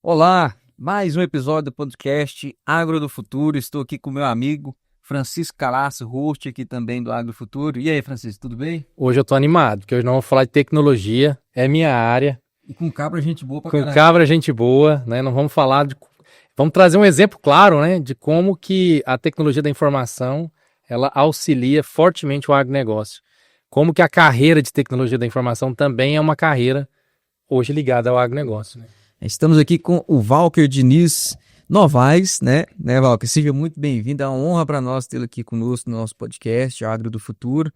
Olá, mais um episódio do podcast Agro do Futuro. Estou aqui com meu amigo Francisco Calaço, host aqui também do Agro do Futuro. E aí, Francisco, tudo bem? Hoje eu tô animado, porque hoje nós vamos falar de tecnologia, é minha área, E com cabra, gente boa pra com caramba. cabra gente boa, né? Nós vamos falar de... Vamos trazer um exemplo claro, né, de como que a tecnologia da informação, ela auxilia fortemente o agronegócio. Como que a carreira de tecnologia da informação também é uma carreira hoje ligada ao agronegócio, né? Estamos aqui com o Walker Diniz Novaes, né, Walker? Seja muito bem-vindo, é uma honra para nós tê-lo aqui conosco no nosso podcast Agro do Futuro.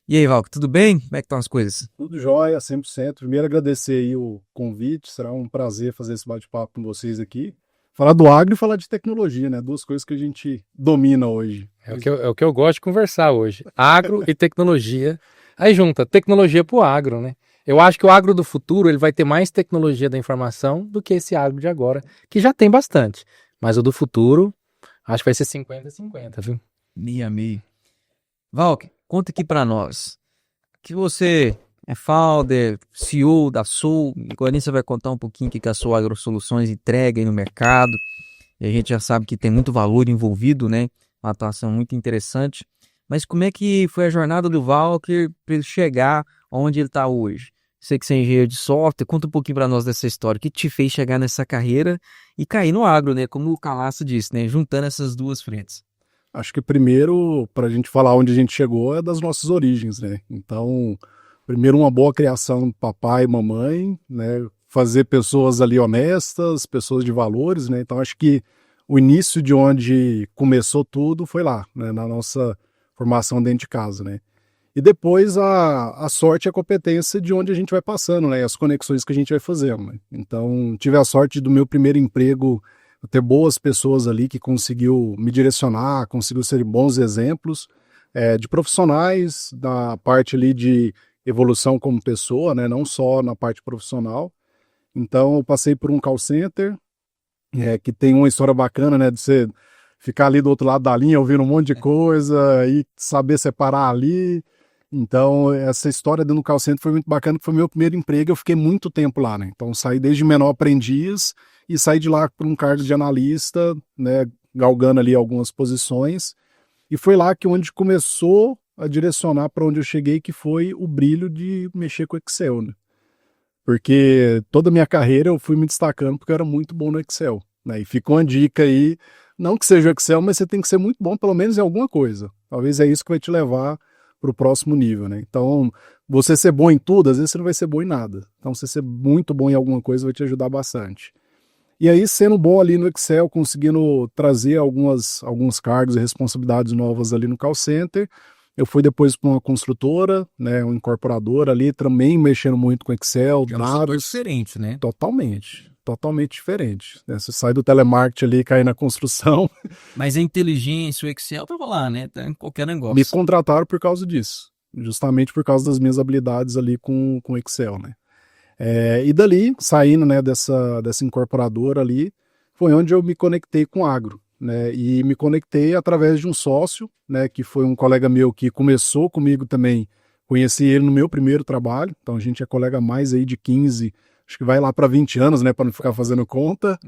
E aí, Walker, tudo bem? Como é que estão as coisas? Tudo jóia, 100%. Primeiro agradecer aí o convite, será um prazer fazer esse bate-papo com vocês aqui. Falar do agro e falar de tecnologia, né? Duas coisas que a gente domina hoje. É o que eu gosto de conversar hoje. Agro e tecnologia. Aí junta tecnologia pro agro, né? Eu acho que o agro do futuro ele vai ter mais tecnologia da informação do que esse agro de agora, que já tem bastante. Mas o do futuro, acho que vai ser 50-50, viu? Meia meio. Walker, conta aqui para nós. Que você é founder, CEO da Soul. Agora você vai contar um pouquinho o que a Soul AgroSoluções entrega aí no mercado. E a gente já sabe que tem muito valor envolvido, né? Uma atuação muito interessante. Mas como é que foi a jornada do Walker para ele chegar onde ele está hoje? Sei que você é engenheiro de software. Conta um pouquinho para nós dessa história. O que te fez chegar nessa carreira e cair no agro, né? Como o Calaço disse, né? Juntando essas duas frentes. Acho que primeiro, para a gente falar onde a gente chegou, é das nossas origens, né? Então, primeiro uma boa criação do papai e mamãe, né? Fazer pessoas ali honestas, pessoas de valores, né? Então, acho que o início de onde começou tudo foi lá, né? Na nossa formação dentro de casa, né? E depois a sorte e a competência de onde a gente vai passando, né? As conexões que a gente vai fazendo, né? Então, tive a sorte do meu primeiro emprego ter boas pessoas ali que conseguiu me direcionar, conseguiu ser bons exemplos de profissionais, da parte ali de evolução como pessoa, né? Não só na parte profissional. Então, eu passei por um call center, que tem uma história bacana, né? De você ficar ali do outro lado da linha ouvindo um monte de coisa e saber separar ali. Então, essa história dentro do call center foi muito bacana, porque foi meu primeiro emprego, eu fiquei muito tempo lá, né? Então, saí desde menor aprendiz e saí de lá por um cargo de analista, né? Galgando ali algumas posições. E foi lá que onde começou a direcionar para onde eu cheguei, que foi o brilho de mexer com Excel, né? Porque toda a minha carreira eu fui me destacando porque eu era muito bom no Excel, né? E fica uma dica aí, não que seja o Excel, mas você tem que ser muito bom pelo menos em alguma coisa. Talvez é isso que vai te levar para o próximo nível, né? Então, você ser bom em tudo, às vezes você não vai ser bom em nada. Então, você ser muito bom em alguma coisa vai te ajudar bastante. E aí, sendo bom ali no Excel, conseguindo trazer alguns cargos e responsabilidades novas ali no call center, eu fui depois para uma construtora, né, uma incorporadora ali, também mexendo muito com Excel, É um setor dados, diferente, né? totalmente diferente, né? Você sai do telemarketing ali e cai na construção. Mas a inteligência, o Excel, tava lá, né? Tá em qualquer Me negócio. contrataram por causa disso, justamente por causa das minhas habilidades ali com Excel, né? E dali, saindo, né, dessa incorporadora ali, foi onde eu me conectei com o agro, né? E me conectei através de um sócio, né, que foi um colega meu que começou comigo também. Conheci ele no meu primeiro trabalho, então a gente é colega há mais aí de 15, acho que vai lá para 20 anos, né, para não ficar fazendo conta.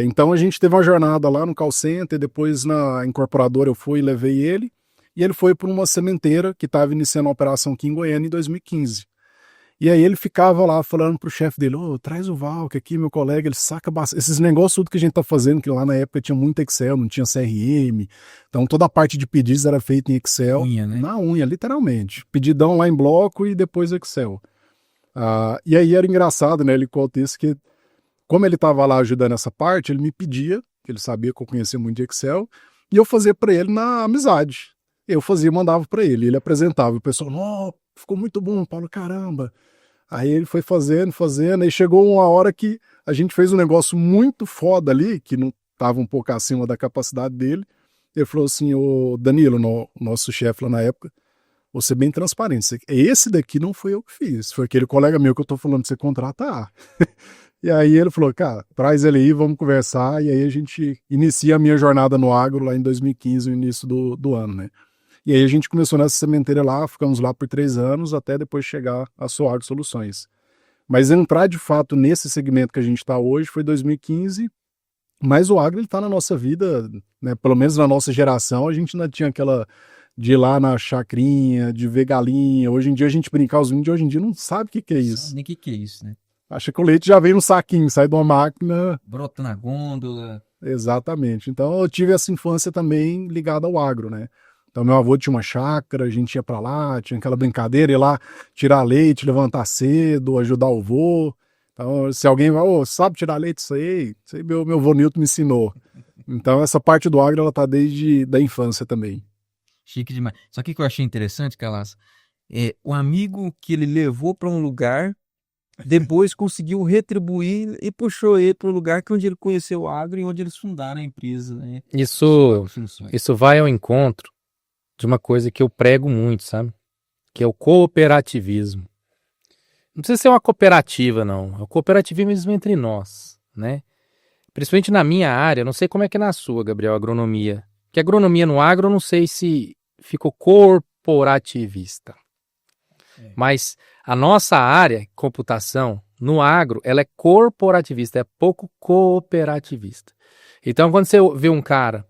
Então a gente teve uma jornada lá no call center, depois na incorporadora eu fui e levei ele, e ele foi para uma sementeira que estava iniciando a operação aqui em Goiânia em 2015. E aí ele ficava lá falando pro chefe dele, traz o Valk aqui, meu colega, ele saca bastante. Esses negócios tudo que a gente tá fazendo, que lá na época tinha muito Excel, não tinha CRM, então toda a parte de pedidos era feita em Excel, Unha, né? na unha, literalmente. Pedidão lá em bloco e depois Excel. E aí era engraçado, né, ele conta isso, que como ele tava lá ajudando essa parte, ele me pedia, que ele sabia que eu conhecia muito de Excel, e eu fazia para ele na amizade. Eu fazia e mandava para ele, ele apresentava, o pessoal, ficou muito bom, Paulo, caramba. Aí ele foi fazendo, aí chegou uma hora que a gente fez um negócio muito foda ali, que não estava um pouco acima da capacidade dele. Ele falou assim, ô Danilo, nosso chefe lá na época, vou ser bem transparente, esse daqui não foi eu que fiz, foi aquele colega meu que eu tô falando de você contratar. E aí ele falou, cara, traz ele aí, vamos conversar, e aí a gente inicia a minha jornada no agro lá em 2015, no início do ano, né? E aí a gente começou nessa sementeira lá, ficamos lá por 3 anos, até depois chegar a Solar Soluções. Mas entrar de fato nesse segmento que a gente está hoje foi 2015, mas o agro está na nossa vida, né? Pelo menos na nossa geração, a gente ainda tinha aquela de ir lá na chacrinha, de ver galinha. Hoje em dia a gente brincar, os índios de hoje em dia não sabe o que é isso. Nem o que é isso, né? Acha que o leite já vem no saquinho, sai de uma máquina. Brota na gôndola. Exatamente. Então eu tive essa infância também ligada ao agro, né? Então meu avô tinha uma chácara, a gente ia pra lá, tinha aquela brincadeira, ir lá tirar leite, levantar cedo, ajudar o vô. Então se alguém vai, sabe tirar leite? Isso aí meu avô Nilton me ensinou. Então essa parte do agro, ela tá desde da infância também. Chique demais. Só que o que eu achei interessante, Calaça, o amigo que ele levou para um lugar, depois conseguiu retribuir e puxou ele para o lugar onde ele conheceu o agro e onde eles fundaram a empresa, né? Isso vai ao encontro de uma coisa que eu prego muito, sabe? Que é o cooperativismo. Não precisa ser uma cooperativa, não. É o cooperativismo entre nós, né? Principalmente na minha área, não sei como é que é na sua, Gabriel, agronomia. Que agronomia no agro, eu não sei se ficou corporativista. Mas a nossa área, computação, no agro, ela é corporativista, é pouco cooperativista. Então, quando você vê um cara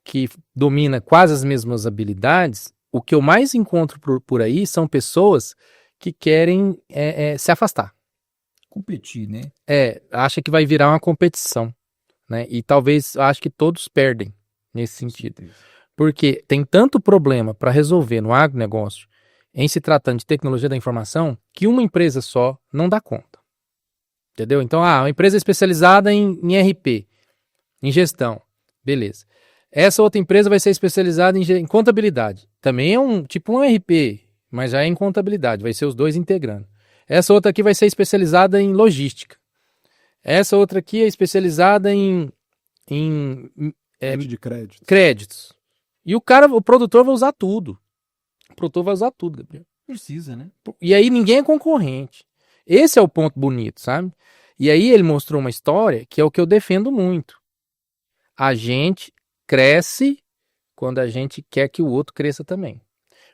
que domina quase as mesmas habilidades, o que eu mais encontro por aí são pessoas que querem se afastar. Competir, né? Acha que vai virar uma competição, né? E talvez acho que todos perdem nesse sentido. Porque tem tanto problema para resolver no agronegócio, em se tratando de tecnologia da informação, que uma empresa só não dá conta. Entendeu? Então, uma empresa especializada em RP, em gestão, beleza. Essa outra empresa vai ser especializada em contabilidade. Também é um RP, mas já é em contabilidade, vai ser os dois integrando. Essa outra aqui vai ser especializada em logística. Essa outra aqui é especializada em de créditos. E o produtor vai usar tudo. O produtor vai usar tudo, Gabriel. Precisa, né? E aí ninguém é concorrente. Esse é o ponto bonito, sabe? E aí ele mostrou uma história que é o que eu defendo muito. A gente cresce quando a gente quer que o outro cresça também.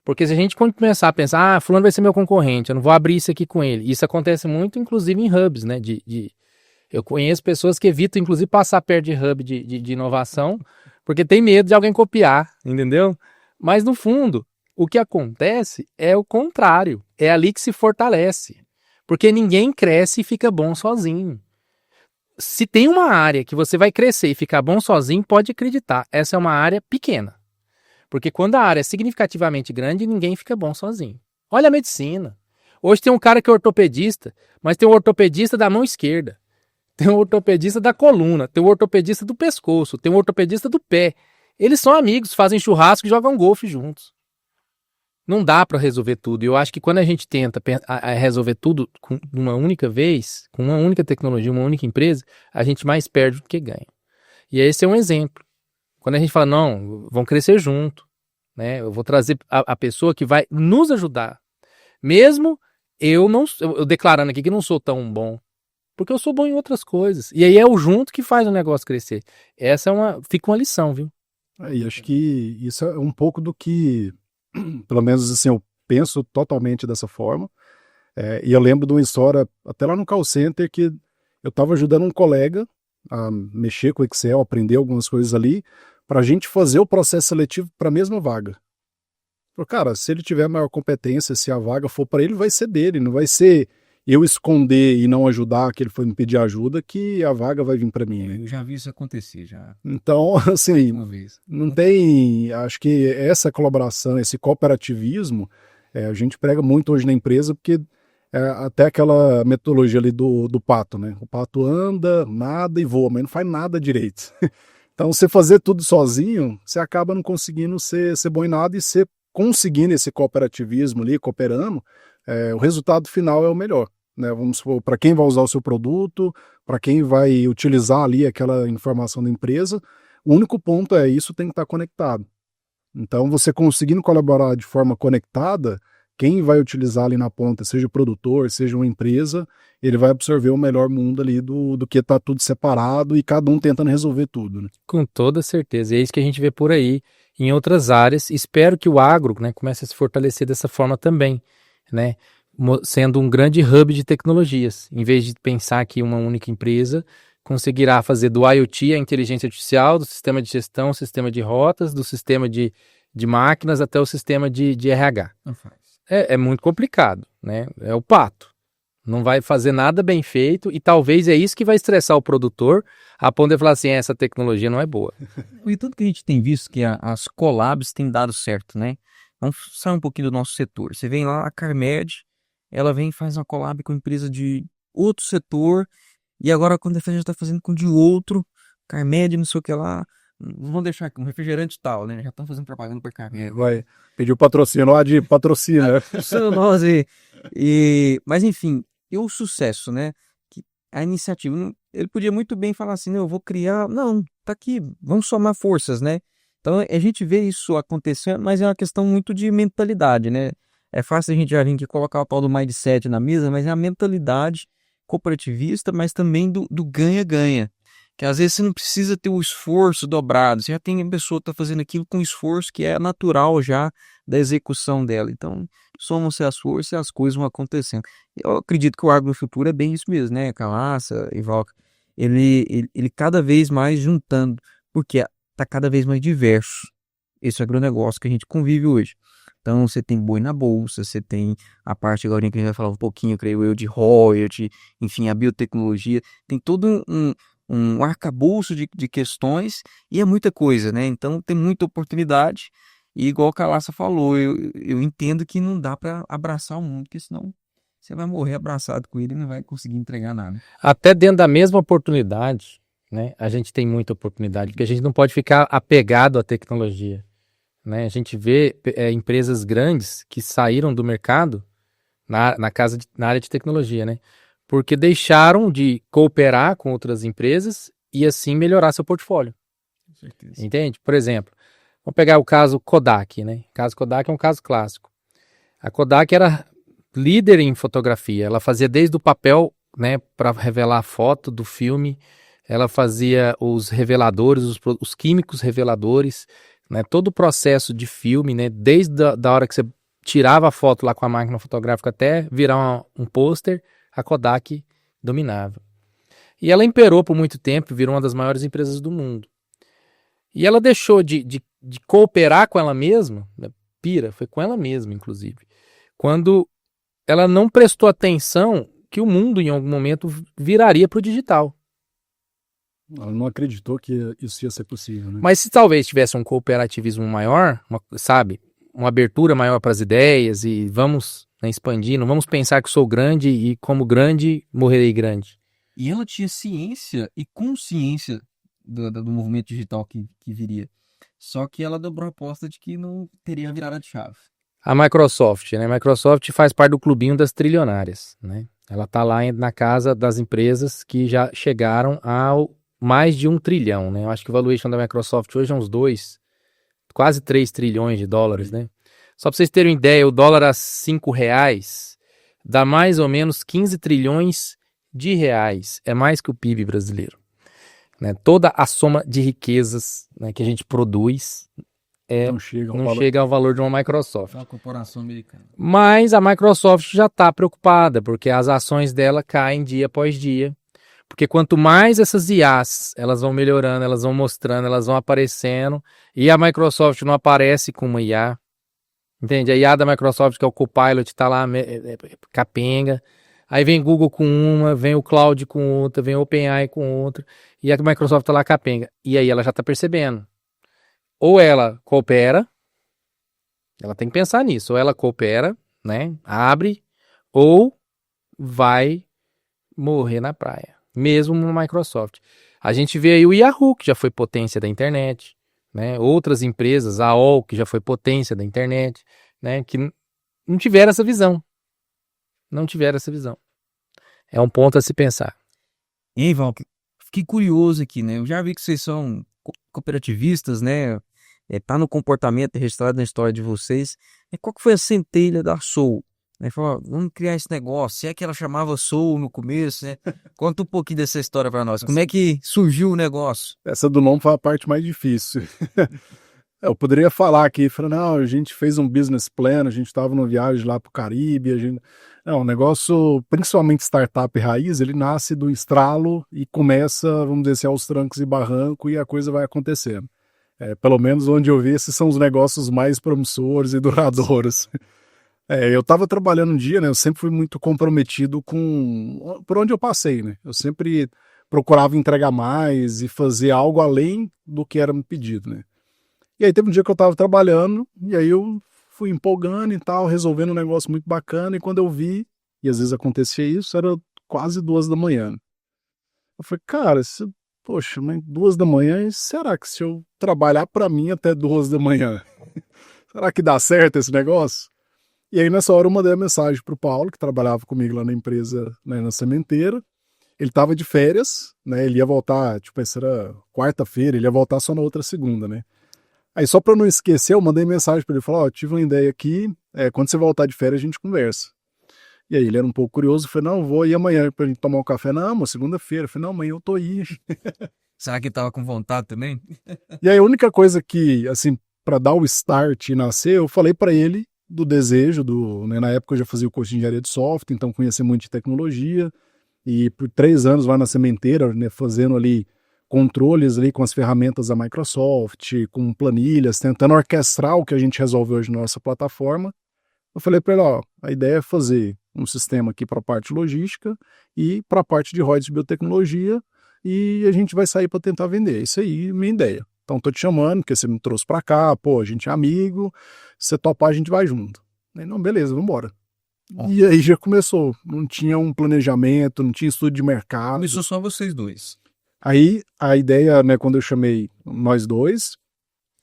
Porque se a gente começar a pensar, fulano vai ser meu concorrente, eu não vou abrir isso aqui com ele. Isso acontece muito, inclusive, em hubs, né? Eu conheço pessoas que evitam, inclusive, passar perto de hub de inovação, porque tem medo de alguém copiar, entendeu? Mas, no fundo, o que acontece é o contrário. É ali que se fortalece. Porque ninguém cresce e fica bom sozinho. Se tem uma área que você vai crescer e ficar bom sozinho, pode acreditar, essa é uma área pequena. Porque quando a área é significativamente grande, ninguém fica bom sozinho. Olha a medicina. Hoje tem um cara que é ortopedista, mas tem um ortopedista da mão esquerda. Tem um ortopedista da coluna, tem um ortopedista do pescoço, tem um ortopedista do pé. Eles são amigos, fazem churrasco e jogam golfe juntos. Não dá para resolver tudo. E eu acho que quando a gente tenta resolver tudo com uma única vez, com uma única tecnologia, uma única empresa, a gente mais perde do que ganha. E esse é um exemplo. Quando a gente fala, não, vão crescer junto, né? Eu vou trazer a pessoa que vai nos ajudar. Mesmo eu declarando aqui que não sou tão bom, porque eu sou bom em outras coisas. E aí é o junto que faz o negócio crescer. Essa fica uma lição, viu? E acho que isso é um pouco do que, pelo menos assim, eu penso totalmente dessa forma. E eu lembro de uma história, até lá no call center, que eu estava ajudando um colega a mexer com o Excel, aprender algumas coisas ali, para a gente fazer o processo seletivo para a mesma vaga. Cara, se ele tiver maior competência, se a vaga for para ele, vai ser dele, não vai ser eu esconder e não ajudar, que ele foi me pedir ajuda, que a vaga vai vir para mim. Né? Eu já vi isso acontecer, já. Então, assim, uma vez. Não tem, acho que essa colaboração, esse cooperativismo, a gente prega muito hoje na empresa, porque até aquela metodologia ali do pato, né? O pato anda, nada e voa, mas não faz nada direito. Então, você fazer tudo sozinho, você acaba não conseguindo ser bom em nada, e você conseguindo esse cooperativismo ali, cooperando, o resultado final é o melhor. Né? Vamos supor, para quem vai usar o seu produto, para quem vai utilizar ali aquela informação da empresa, o único ponto isso tem que estar conectado. Então, você conseguindo colaborar de forma conectada, quem vai utilizar ali na ponta, seja o produtor, seja uma empresa, ele vai absorver o melhor mundo ali do que tá tudo separado e cada um tentando resolver tudo. Né? Com toda certeza. E é isso que a gente vê por aí em outras áreas. Espero que o agro, né, comece a se fortalecer dessa forma também. Né? sendo um grande hub de tecnologias. Em vez de pensar que uma única empresa conseguirá fazer do IoT a inteligência artificial, do sistema de gestão, sistema de rotas, do sistema de máquinas até o sistema de RH. Não faz. É muito complicado, né? É o pato. Não vai fazer nada bem feito e talvez é isso que vai estressar o produtor a ponto de falar assim, essa tecnologia não é boa. E tudo que a gente tem visto que as collabs têm dado certo, né? Vamos sair um pouquinho do nosso setor. Você vem lá, a Carmed, ela vem e faz uma collab com empresa de outro setor, e agora quando a gente está fazendo com de outro, Carmed, não sei o que lá, vamos deixar aqui, um refrigerante tal, né? Já estão fazendo propaganda por Carmed. Vai pedir o patrocínio, de patrocina. Nós mas enfim, e o sucesso, né? Que a iniciativa, ele podia muito bem falar assim, eu vou criar, não, tá aqui, vamos somar forças, né? Então a gente vê isso acontecendo, mas é uma questão muito de mentalidade, né? É fácil a gente já vir aqui colocar o tal do mindset na mesa, mas é a mentalidade cooperativista, mas também do ganha-ganha. Que às vezes você não precisa ter o esforço dobrado, você já tem a pessoa que está fazendo aquilo com esforço que é natural já da execução dela. Então, somam-se as forças e as coisas vão acontecendo. Eu acredito que o agrofuturo é bem isso mesmo, né? Calaça e Valca, ele cada vez mais juntando, porque está cada vez mais diverso esse agronegócio que a gente convive hoje. Então, você tem boi na bolsa, você tem a parte agora que a gente vai falar um pouquinho, creio eu, de royalty, enfim, a biotecnologia, tem todo um arcabouço de questões e é muita coisa, né? Então tem muita oportunidade e igual a Calaça falou, eu entendo que não dá para abraçar o mundo, porque senão você vai morrer abraçado com ele e não vai conseguir entregar nada. Até dentro da mesma oportunidade, né? A gente tem muita oportunidade, porque a gente não pode ficar apegado à tecnologia, né? A gente vê empresas grandes que saíram do mercado na área de tecnologia, né? Porque deixaram de cooperar com outras empresas e assim melhorar seu portfólio. Com certeza. Entende? Por exemplo, vamos pegar o caso Kodak, né? O caso Kodak é um caso clássico. A Kodak era líder em fotografia. Ela fazia desde o papel, né, para revelar a foto do filme. Ela fazia os reveladores, os químicos reveladores, né? Todo o processo de filme, né? Desde da hora que você tirava a foto lá com a máquina fotográfica até virar um pôster, a Kodak dominava. E ela imperou por muito tempo, virou uma das maiores empresas do mundo. E ela deixou de cooperar com ela mesma, né? Foi com ela mesma, inclusive, quando ela não prestou atenção que o mundo, em algum momento, viraria para o digital. Ela não acreditou que isso ia ser possível, né? Mas se talvez tivesse um cooperativismo maior, uma abertura maior para as ideias e vamos, né, expandindo, vamos pensar que sou grande e como grande, morrerei grande. E ela tinha ciência e consciência do movimento digital que viria. Só que ela dobrou a aposta de que não teria virada de chave. A Microsoft, né? A Microsoft faz parte do clubinho das trilionárias, né? Ela está lá na casa das empresas que já chegaram ao mais de 1 trilhão, né? Eu acho que o valuation da Microsoft hoje é uns quase 3 trilhões de dólares, né? Só para vocês terem uma ideia, o dólar a R$5 dá mais ou menos 15 trilhões de reais. É mais que o PIB brasileiro, né? Toda a soma de riquezas, né, que a gente produz não chega ao valor de uma Microsoft. É uma corporação americana. Mas a Microsoft já está preocupada, porque as ações dela caem dia após dia. Porque quanto mais essas IAs, elas vão melhorando, elas vão mostrando, elas vão aparecendo, e a Microsoft não aparece com uma IA, entende? A IA da Microsoft, que é o Copilot, está lá capenga, aí vem Google com uma, vem o Cloud com outra, vem o OpenAI com outra, e a Microsoft está lá capenga. E aí ela já está percebendo. Ou ela coopera, ela tem que pensar nisso, ou ela coopera, né, abre, ou vai morrer na praia. Mesmo no Microsoft. A gente vê aí o Yahoo, que já foi potência da internet, né? Outras empresas, a AOL, que já foi potência da internet, né? Que não tiveram essa visão. Não tiveram essa visão. É um ponto a se pensar. E aí, Val, fiquei curioso aqui, né? Eu já vi que vocês são cooperativistas, né? Tá no comportamento registrado na história de vocês. Qual que foi a centelha da Soul? Aí falou, vamos criar esse negócio. Se é que ela chamava Soul no começo, né? Conta um pouquinho dessa história para nós. Como é que surgiu o negócio? Essa do nome foi a parte mais difícil. Eu poderia falar aqui, falar, não, a gente fez um business plan, a gente estava numa viagem lá para o Caribe, a gente... Não, o negócio, principalmente startup raiz, ele nasce do estralo e começa, vamos dizer assim, aos trancos e barranco e a coisa vai acontecendo. Pelo menos onde eu vi, esses são os negócios mais promissores e duradouros. Eu estava trabalhando um dia, né? Eu sempre fui muito comprometido com por onde eu passei, né? Eu sempre procurava entregar mais e fazer algo além do que era me pedido, né? E aí teve um dia que eu estava trabalhando e aí eu fui empolgando e tal, resolvendo um negócio muito bacana e quando eu vi, e às vezes acontecia isso, era quase 2 da manhã. Eu falei, cara, poxa, mas 2 da manhã, será que se eu trabalhar para mim até 2 da manhã, será que dá certo esse negócio? E aí nessa hora eu mandei a mensagem pro Paulo, que trabalhava comigo lá na empresa, né, na sementeira. Ele tava de férias, né? Ele ia voltar, tipo, essa era quarta-feira, ele ia voltar só na outra segunda, né? Aí só pra não esquecer, eu mandei mensagem pra ele, falar, ó, tive uma ideia aqui, quando você voltar de férias a gente conversa. E aí ele era um pouco curioso, falei, não, eu vou ir amanhã pra gente tomar um café. Não, mas segunda-feira. Eu falei, não, amanhã eu tô aí. Será que ele tava com vontade também? E aí a única coisa que, assim, pra dar o start e nascer, eu falei pra ele do desejo, né, na época eu já fazia o curso de engenharia de software, então conhecia muito de tecnologia, e por 3 anos lá na sementeira, né, fazendo ali controles ali com as ferramentas da Microsoft, com planilhas, tentando orquestrar o que a gente resolve hoje na nossa plataforma. Eu falei para ele, ó, a ideia é fazer um sistema aqui para a parte logística e para a parte de royalties de biotecnologia e a gente vai sair para tentar vender. Isso aí, minha ideia. Então tô te chamando, porque você me trouxe para cá, pô, a gente é amigo, se você topar a gente vai junto. Aí, não, beleza, vamos embora. E aí já começou, não tinha um planejamento, não tinha estudo de mercado. Começou só vocês dois. Aí a ideia, né, quando eu chamei nós dois,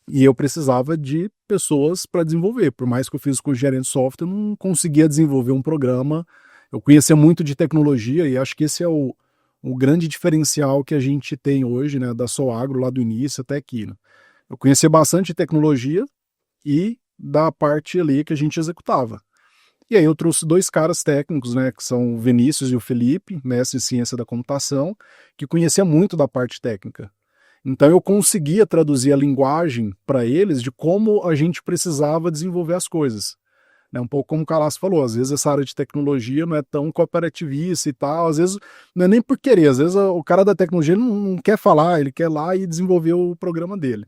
e eu precisava de pessoas para desenvolver. Por mais que eu fiz com o gerente de software, eu não conseguia desenvolver um programa. Eu conhecia muito de tecnologia e acho que esse é o grande diferencial que a gente tem hoje, né, da Soagro, lá do início até aqui. Né? Eu conhecia bastante de tecnologia e da parte ali que a gente executava. E aí eu trouxe 2 caras técnicos, né, que são o Vinícius e o Felipe, mestre em ciência da computação, que conhecia muito da parte técnica. Então eu conseguia traduzir a linguagem para eles de como a gente precisava desenvolver as coisas. Né? Um pouco como o Calaço falou, às vezes essa área de tecnologia não é tão cooperativista e tal, às vezes não é nem por querer, às vezes o cara da tecnologia não quer falar, ele quer ir lá e desenvolver o programa dele.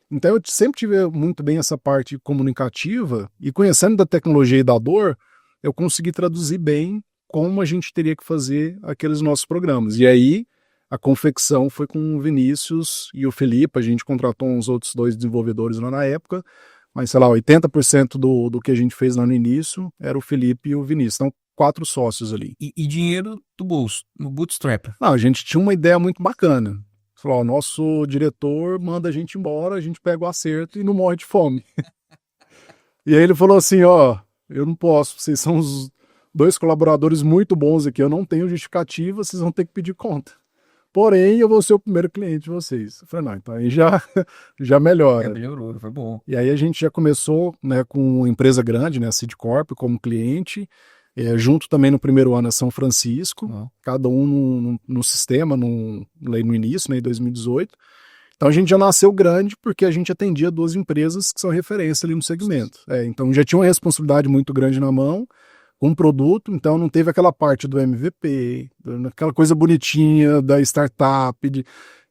Então eu sempre tive muito bem essa parte comunicativa e conhecendo da tecnologia e da dor, eu consegui traduzir bem como a gente teria que fazer aqueles nossos programas. E aí a confecção foi com o Vinícius e o Felipe, a gente contratou uns outros 2 desenvolvedores lá na época, mas sei lá, 80% do que a gente fez lá no início era o Felipe e o Vinícius, então 4 sócios ali. E dinheiro do bolso, no bootstrap. Não, a gente tinha uma ideia muito bacana. Falou, ó, nosso diretor manda a gente embora, a gente pega o acerto e não morre de fome. E aí ele falou assim, ó, eu não posso, vocês são os 2 colaboradores muito bons aqui, eu não tenho justificativa, vocês vão ter que pedir conta. Porém, eu vou ser o primeiro cliente de vocês. Eu falei, não, então aí já melhora. Melhorou, foi bom. E aí a gente já começou, né, com uma empresa grande, né, a Seedcorp, como cliente, junto também no primeiro ano a São Francisco, cada um no sistema, no início, né, em 2018. Então a gente já nasceu grande porque a gente atendia 2 empresas que são referência ali no segmento. Então já tinha uma responsabilidade muito grande na mão, com um produto, então não teve aquela parte do MVP, aquela coisa bonitinha da startup,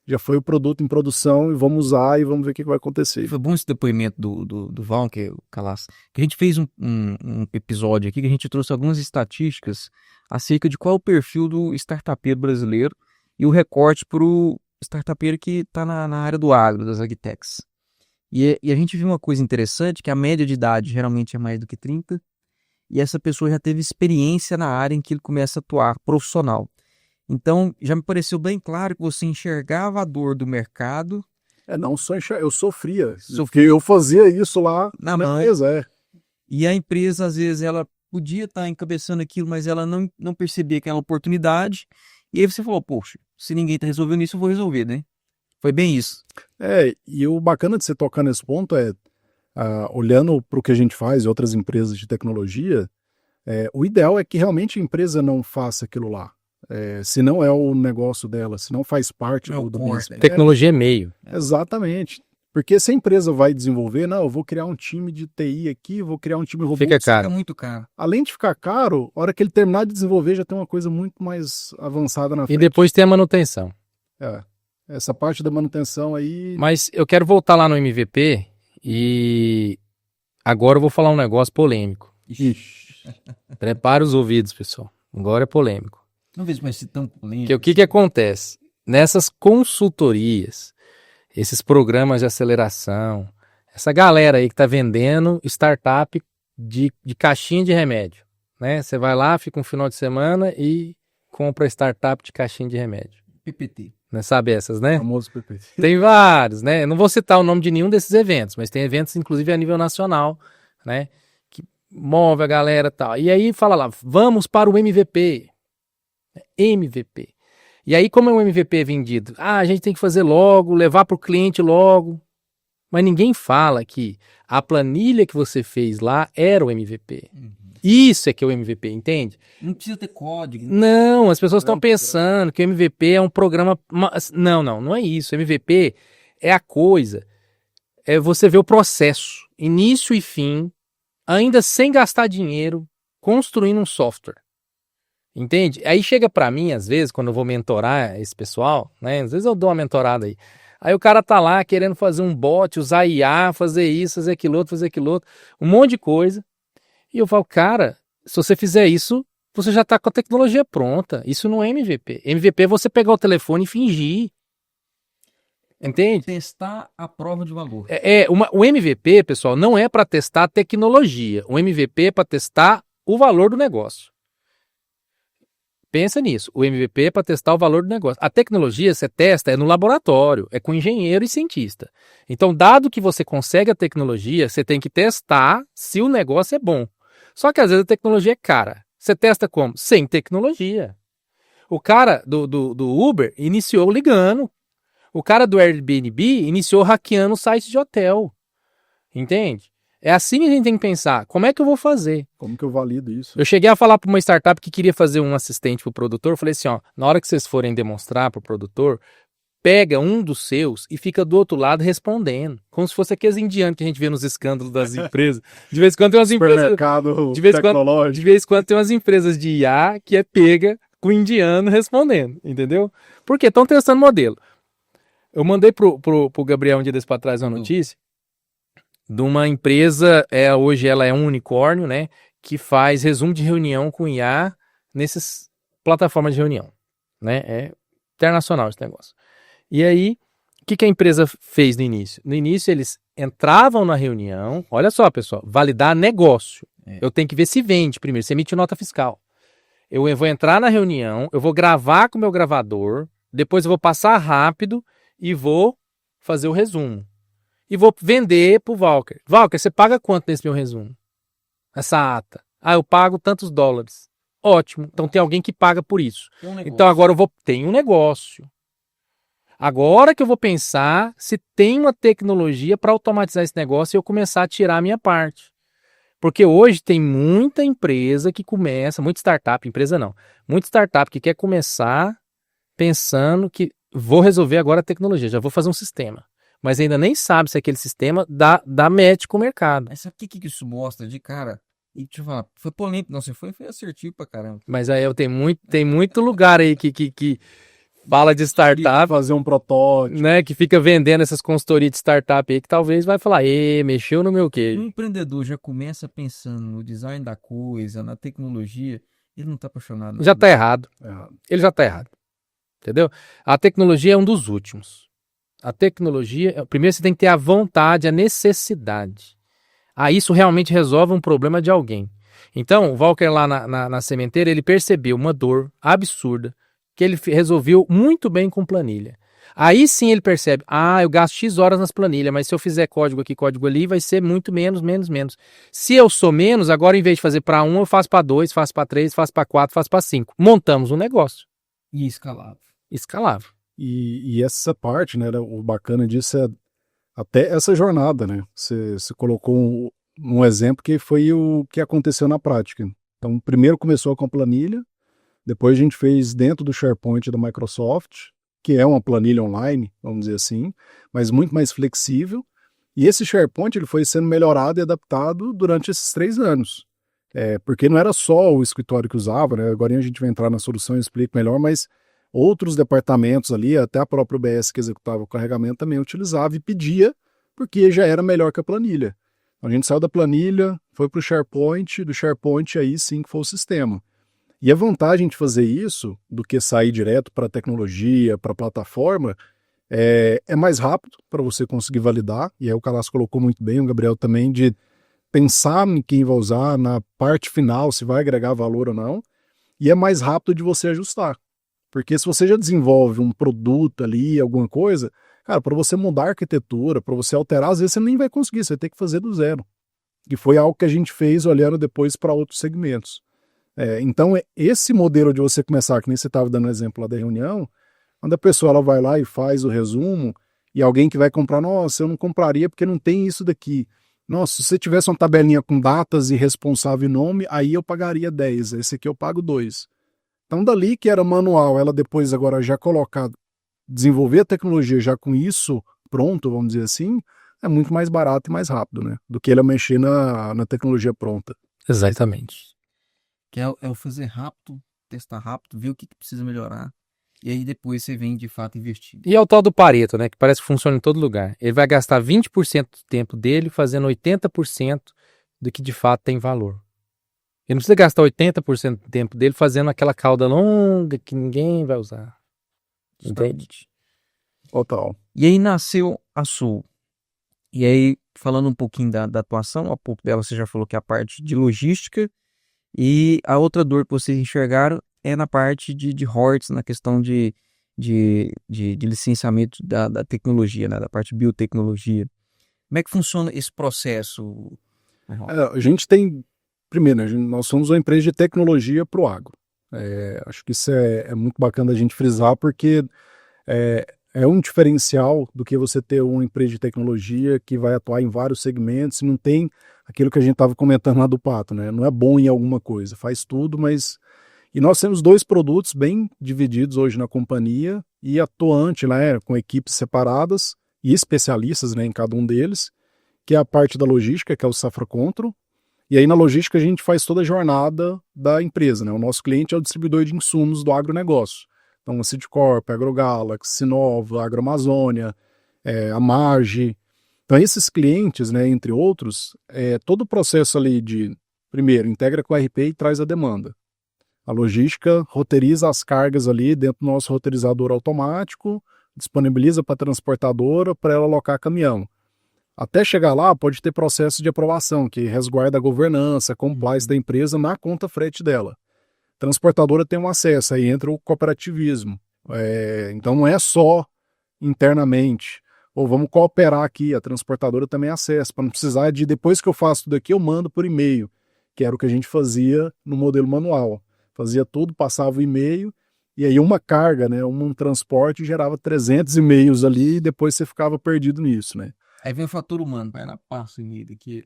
já foi o produto em produção e vamos usar e vamos ver o que vai acontecer. Foi bom esse depoimento do Val, que é o Calaço, que a gente fez um episódio aqui que a gente trouxe algumas estatísticas acerca de qual é o perfil do startupeiro brasileiro e o recorte para o startupeiro que está na área do agro, das agtechs. E a gente viu uma coisa interessante, que a média de idade geralmente é mais do que 30, e essa pessoa já teve experiência na área em que ele começa a atuar, profissional. Então, já me pareceu bem claro que você enxergava a dor do mercado. Não só eu sofria, porque eu fazia isso lá na empresa. E a empresa, às vezes, ela podia estar encabeçando aquilo, mas ela não percebia aquela oportunidade. E aí você falou, poxa, se ninguém está resolvendo isso, eu vou resolver, né? Foi bem isso. E o bacana de você tocar nesse ponto olhando para o que a gente faz e outras empresas de tecnologia, o ideal é que realmente a empresa não faça aquilo lá. Se não é o negócio dela, se não faz parte do business. Tecnologia é meio. Exatamente. Porque se a empresa vai desenvolver, não, eu vou criar um time de TI aqui, vou criar um time robô. Fica caro. Fica muito caro. Além de ficar caro, a hora que ele terminar de desenvolver, já tem uma coisa muito mais avançada na E frente. depois tem a manutenção. Essa parte da manutenção aí... Mas eu quero voltar lá no MVP e agora eu vou falar um negócio polêmico. Ixi. Prepara os ouvidos, pessoal. Agora é polêmico. Não vejo mais ser tão polêmico. Porque o que acontece? Nessas consultorias, esses programas de aceleração, essa galera aí que tá vendendo startup de caixinha de remédio, né? Você vai lá, fica um final de semana e compra startup de caixinha de remédio. PPT. Né? Sabe essas, né? Famoso PPT. Tem vários, né? Eu não vou citar o nome de nenhum desses eventos, mas tem eventos, inclusive, a nível nacional, né? Que move a galera e tal. E aí fala lá, vamos para o MVP. MVP. E aí, como é um MVP vendido? A gente tem que fazer logo, levar para o cliente logo. Mas ninguém fala que a planilha que você fez lá era o MVP. Isso é que é o MVP, entende? Não precisa ter código. Não, as pessoas estão pensando que o MVP é um programa... Não é isso. O MVP é a coisa. É você ver o processo, início e fim, ainda sem gastar dinheiro, construindo um software. Entende? Aí chega pra mim, às vezes, quando eu vou mentorar esse pessoal, né? Às vezes eu dou uma mentorada aí. Aí o cara tá lá querendo fazer um bot, usar IA, fazer isso, fazer aquilo outro, um monte de coisa. E eu falo, cara, se você fizer isso, você já tá com a tecnologia pronta. Isso não é MVP. MVP é você pegar o telefone e fingir. Entende? Testar a prova de valor. O MVP, pessoal, não é para testar a tecnologia. O MVP é para testar o valor do negócio. Pensa nisso. O MVP é para testar o valor do negócio. A tecnologia você testa no laboratório, é com engenheiro e cientista. Então, dado que você consegue a tecnologia, você tem que testar se o negócio é bom. Só que às vezes a tecnologia é cara. Você testa como? Sem tecnologia. O cara do Uber iniciou ligando. O cara do Airbnb iniciou hackeando o site de hotel. Entende? É assim que a gente tem que pensar. Como é que eu vou fazer? Como que eu valido isso? Eu cheguei a falar para uma startup que queria fazer um assistente para o produtor. Eu falei assim, ó, na hora que vocês forem demonstrar para o produtor, pega um dos seus e fica do outro lado respondendo. Como se fosse aqueles indianos que a gente vê nos escândalos das empresas. De vez em quando tem umas empresas... Supermercado de vez tecnológico. em quando tem umas empresas de IA que é pega com o indiano respondendo, entendeu? Porque estão testando modelo. Eu mandei pro Gabriel um dia desse para trás uma notícia de uma empresa, hoje ela é um unicórnio, né, que faz resumo de reunião com IA nessas plataformas de reunião, né, é internacional esse negócio. E aí, o que a empresa fez no início? No início eles entravam na reunião, olha só pessoal, validar negócio, eu tenho que ver se vende primeiro, se emite nota fiscal. Eu vou entrar na reunião, eu vou gravar com o meu gravador, depois eu vou passar rápido e vou fazer o resumo. E vou vender pro Walker. Walker, você paga quanto nesse meu resumo? Essa ata. Eu pago tantos dólares. Ótimo. Então tem alguém que paga por isso. Então agora eu tenho um negócio. Agora que eu vou pensar se tem uma tecnologia para automatizar esse negócio e eu começar a tirar a minha parte. Porque hoje tem muita empresa que começa, muita startup, empresa não, muita startup que quer começar pensando que vou resolver agora a tecnologia, já vou fazer um sistema. Mas ainda nem sabe se aquele sistema dá match com o mercado. Mas sabe o que isso mostra de cara? E deixa eu falar, foi polêmico, não, você foi assertivo pra caramba. Mas aí tem muito lugar aí que fala de startup. Fazer um protótipo. Né, que fica vendendo essas consultorias de startup aí, que talvez vai falar, mexeu no meu queijo. O empreendedor já começa pensando no design da coisa, na tecnologia, ele não tá apaixonado. Já tá errado. Ele já tá errado. Entendeu? A tecnologia é um dos últimos. A tecnologia, primeiro você tem que ter a vontade, a necessidade. Isso realmente resolve um problema de alguém. Então, o Walker lá na sementeira, ele percebeu uma dor absurda que ele resolveu muito bem com planilha. Aí sim ele percebe, eu gasto X horas nas planilhas, mas se eu fizer código aqui, código ali, vai ser muito menos. Se eu sou menos, agora em vez de fazer para 1, eu faço para 2, faço para 3, faço para 4, faço para 5. Montamos um negócio. E escalável. Escalável. E essa parte, né, o bacana disso é até essa jornada, né? Você colocou um exemplo que foi o que aconteceu na prática. Então, primeiro começou com a planilha, depois a gente fez dentro do SharePoint da Microsoft, que é uma planilha online, vamos dizer assim, mas muito mais flexível. E esse SharePoint ele foi sendo melhorado e adaptado durante esses 3 anos. Porque não era só o escritório que usava, né? Agora a gente vai entrar na solução e explico melhor, mas outros departamentos ali, até a própria UBS que executava o carregamento também utilizava e pedia, porque já era melhor que a planilha. A gente saiu da planilha, foi para o SharePoint, do SharePoint aí sim que foi o sistema. E a vantagem de fazer isso, do que sair direto para a tecnologia, para a plataforma, é mais rápido para você conseguir validar, e aí o Calas colocou muito bem, o Gabriel também, de pensar em quem vai usar, na parte final, se vai agregar valor ou não, e é mais rápido de você ajustar. Porque se você já desenvolve um produto ali, alguma coisa, cara, para você mudar a arquitetura, para você alterar, às vezes você nem vai conseguir, você vai ter que fazer do zero. E foi algo que a gente fez olhando depois para outros segmentos. Então, esse modelo de você começar, que nem você estava dando exemplo lá da reunião, quando a pessoa ela vai lá e faz o resumo, e alguém que vai comprar, nossa, eu não compraria porque não tem isso daqui. Nossa, se você tivesse uma tabelinha com datas e responsável e nome, aí eu pagaria 10, esse aqui eu pago 2. Então, dali que era manual, ela depois agora já colocar, desenvolver a tecnologia já com isso pronto, vamos dizer assim, é muito mais barato e mais rápido, né? Do que ela mexer na tecnologia pronta. Exatamente. Que é o fazer rápido, testar rápido, ver o que precisa melhorar. E aí depois você vem de fato investir. E é o tal do Pareto, né? Que parece que funciona em todo lugar. Ele vai gastar 20% do tempo dele fazendo 80% do que de fato tem valor. Ele não precisa gastar 80% do tempo dele fazendo aquela cauda longa que ninguém vai usar. Entende? Total. E aí nasceu a Sul. E aí, falando um pouquinho da atuação, há pouco dela você já falou que é a parte de logística. E a outra dor que vocês enxergaram é na parte de royalties, na questão de licenciamento da tecnologia, né? Da parte de biotecnologia. Como é que funciona esse processo? A gente tem, primeiro, nós somos uma empresa de tecnologia para o agro. Acho que isso é muito bacana a gente frisar, porque é um diferencial do que você ter uma empresa de tecnologia que vai atuar em vários segmentos e não tem aquilo que a gente estava comentando lá do Pato, né? Não é bom em alguma coisa, faz tudo, mas... E nós temos 2 produtos bem divididos hoje na companhia e atuante, né, com equipes separadas e especialistas, né, em cada um deles, que é a parte da logística, que é o Safra Control. E aí na logística a gente faz toda a jornada da empresa, né? O nosso cliente é o distribuidor de insumos do agronegócio. Então a Seedcorp, a AgroGalaxy, Sinova, a AgroAmazônia, a Marge. Então esses clientes, né, entre outros, todo o processo ali de, primeiro, integra com o RP e traz a demanda. A logística roteiriza as cargas ali dentro do nosso roteirizador automático, disponibiliza para a transportadora para ela alocar caminhão. Até chegar lá, pode ter processo de aprovação, que resguarda a governança, a compliance da empresa na conta frete dela. A transportadora tem um acesso, aí entra o cooperativismo. Então não é só internamente, ou vamos cooperar aqui, a transportadora também acessa, para não precisar de, depois que eu faço tudo aqui, eu mando por e-mail, que era o que a gente fazia no modelo manual. Fazia tudo, passava o e-mail, e aí uma carga, né, um transporte gerava 300 e-mails ali, e depois você ficava perdido nisso, né? Aí vem o fator humano, vai lá, passa o e-mail aqui.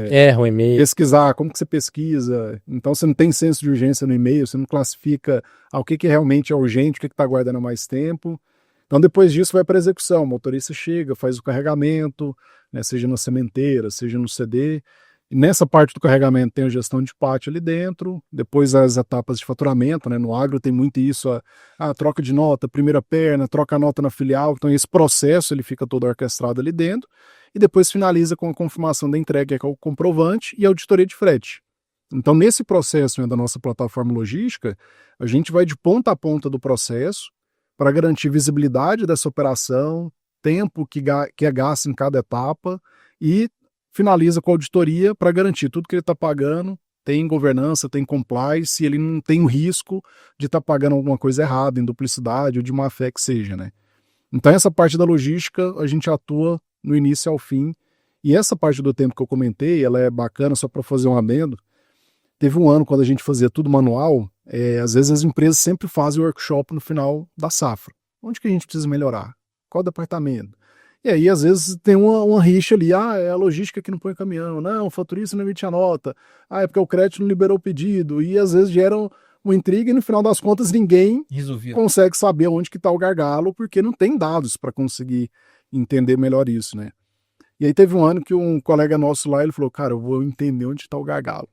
Erra o e-mail. Pesquisar, como que você pesquisa? Então você não tem senso de urgência no e-mail, você não classifica o que realmente é urgente, o que está guardando mais tempo. Então depois disso vai para a execução, o motorista chega, faz o carregamento, né, seja na sementeira, seja no CD. E nessa parte do carregamento tem a gestão de pátio ali dentro, depois as etapas de faturamento, né? No agro tem muito isso, a troca de nota, primeira perna, troca a nota na filial, então esse processo ele fica todo orquestrado ali dentro, e depois finaliza com a confirmação da entrega, que é o comprovante, e a auditoria de frete. Então nesse processo, né, da nossa plataforma logística, a gente vai de ponta a ponta do processo para garantir visibilidade dessa operação, tempo que é gasto em cada etapa, e finaliza com a auditoria para garantir tudo que ele está pagando, tem governança, tem compliance, e ele não tem o risco de estar pagando alguma coisa errada, em duplicidade ou de má fé que seja, né? Então essa parte da logística a gente atua no início ao fim, e essa parte do tempo que eu comentei, ela é bacana só para fazer um adendo. Teve um ano quando a gente fazia tudo manual, às vezes as empresas sempre fazem workshop no final da safra. Onde que a gente precisa melhorar? Qual departamento? E aí, às vezes, tem uma rixa ali. É a logística que não põe caminhão. Não, o faturista não emite a nota. É porque o crédito não liberou o pedido. E, às vezes, gera uma intriga e no final das contas ninguém Resolvido. consegue saber onde que está o gargalo, porque não tem dados para conseguir entender melhor isso, né? E aí teve um ano que um colega nosso lá, ele falou, cara, eu vou entender onde está o gargalo.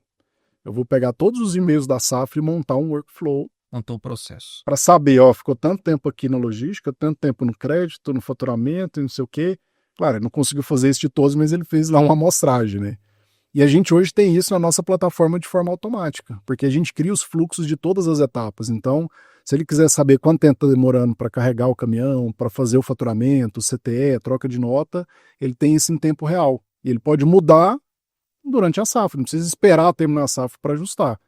Eu vou pegar todos os e-mails da safra e montar um workflow Montou o processo. para saber, ó, ficou tanto tempo aqui na logística, tanto tempo no crédito, no faturamento, e não sei o quê. Claro, ele não conseguiu fazer isso de todos, mas ele fez lá uma amostragem, né? E a gente hoje tem isso na nossa plataforma de forma automática, porque a gente cria os fluxos de todas as etapas. Então, se ele quiser saber quanto tempo está demorando para carregar o caminhão, para fazer o faturamento, o CTE, troca de nota, ele tem isso em tempo real. E ele pode mudar durante a safra, não precisa esperar terminar a safra para ajustar.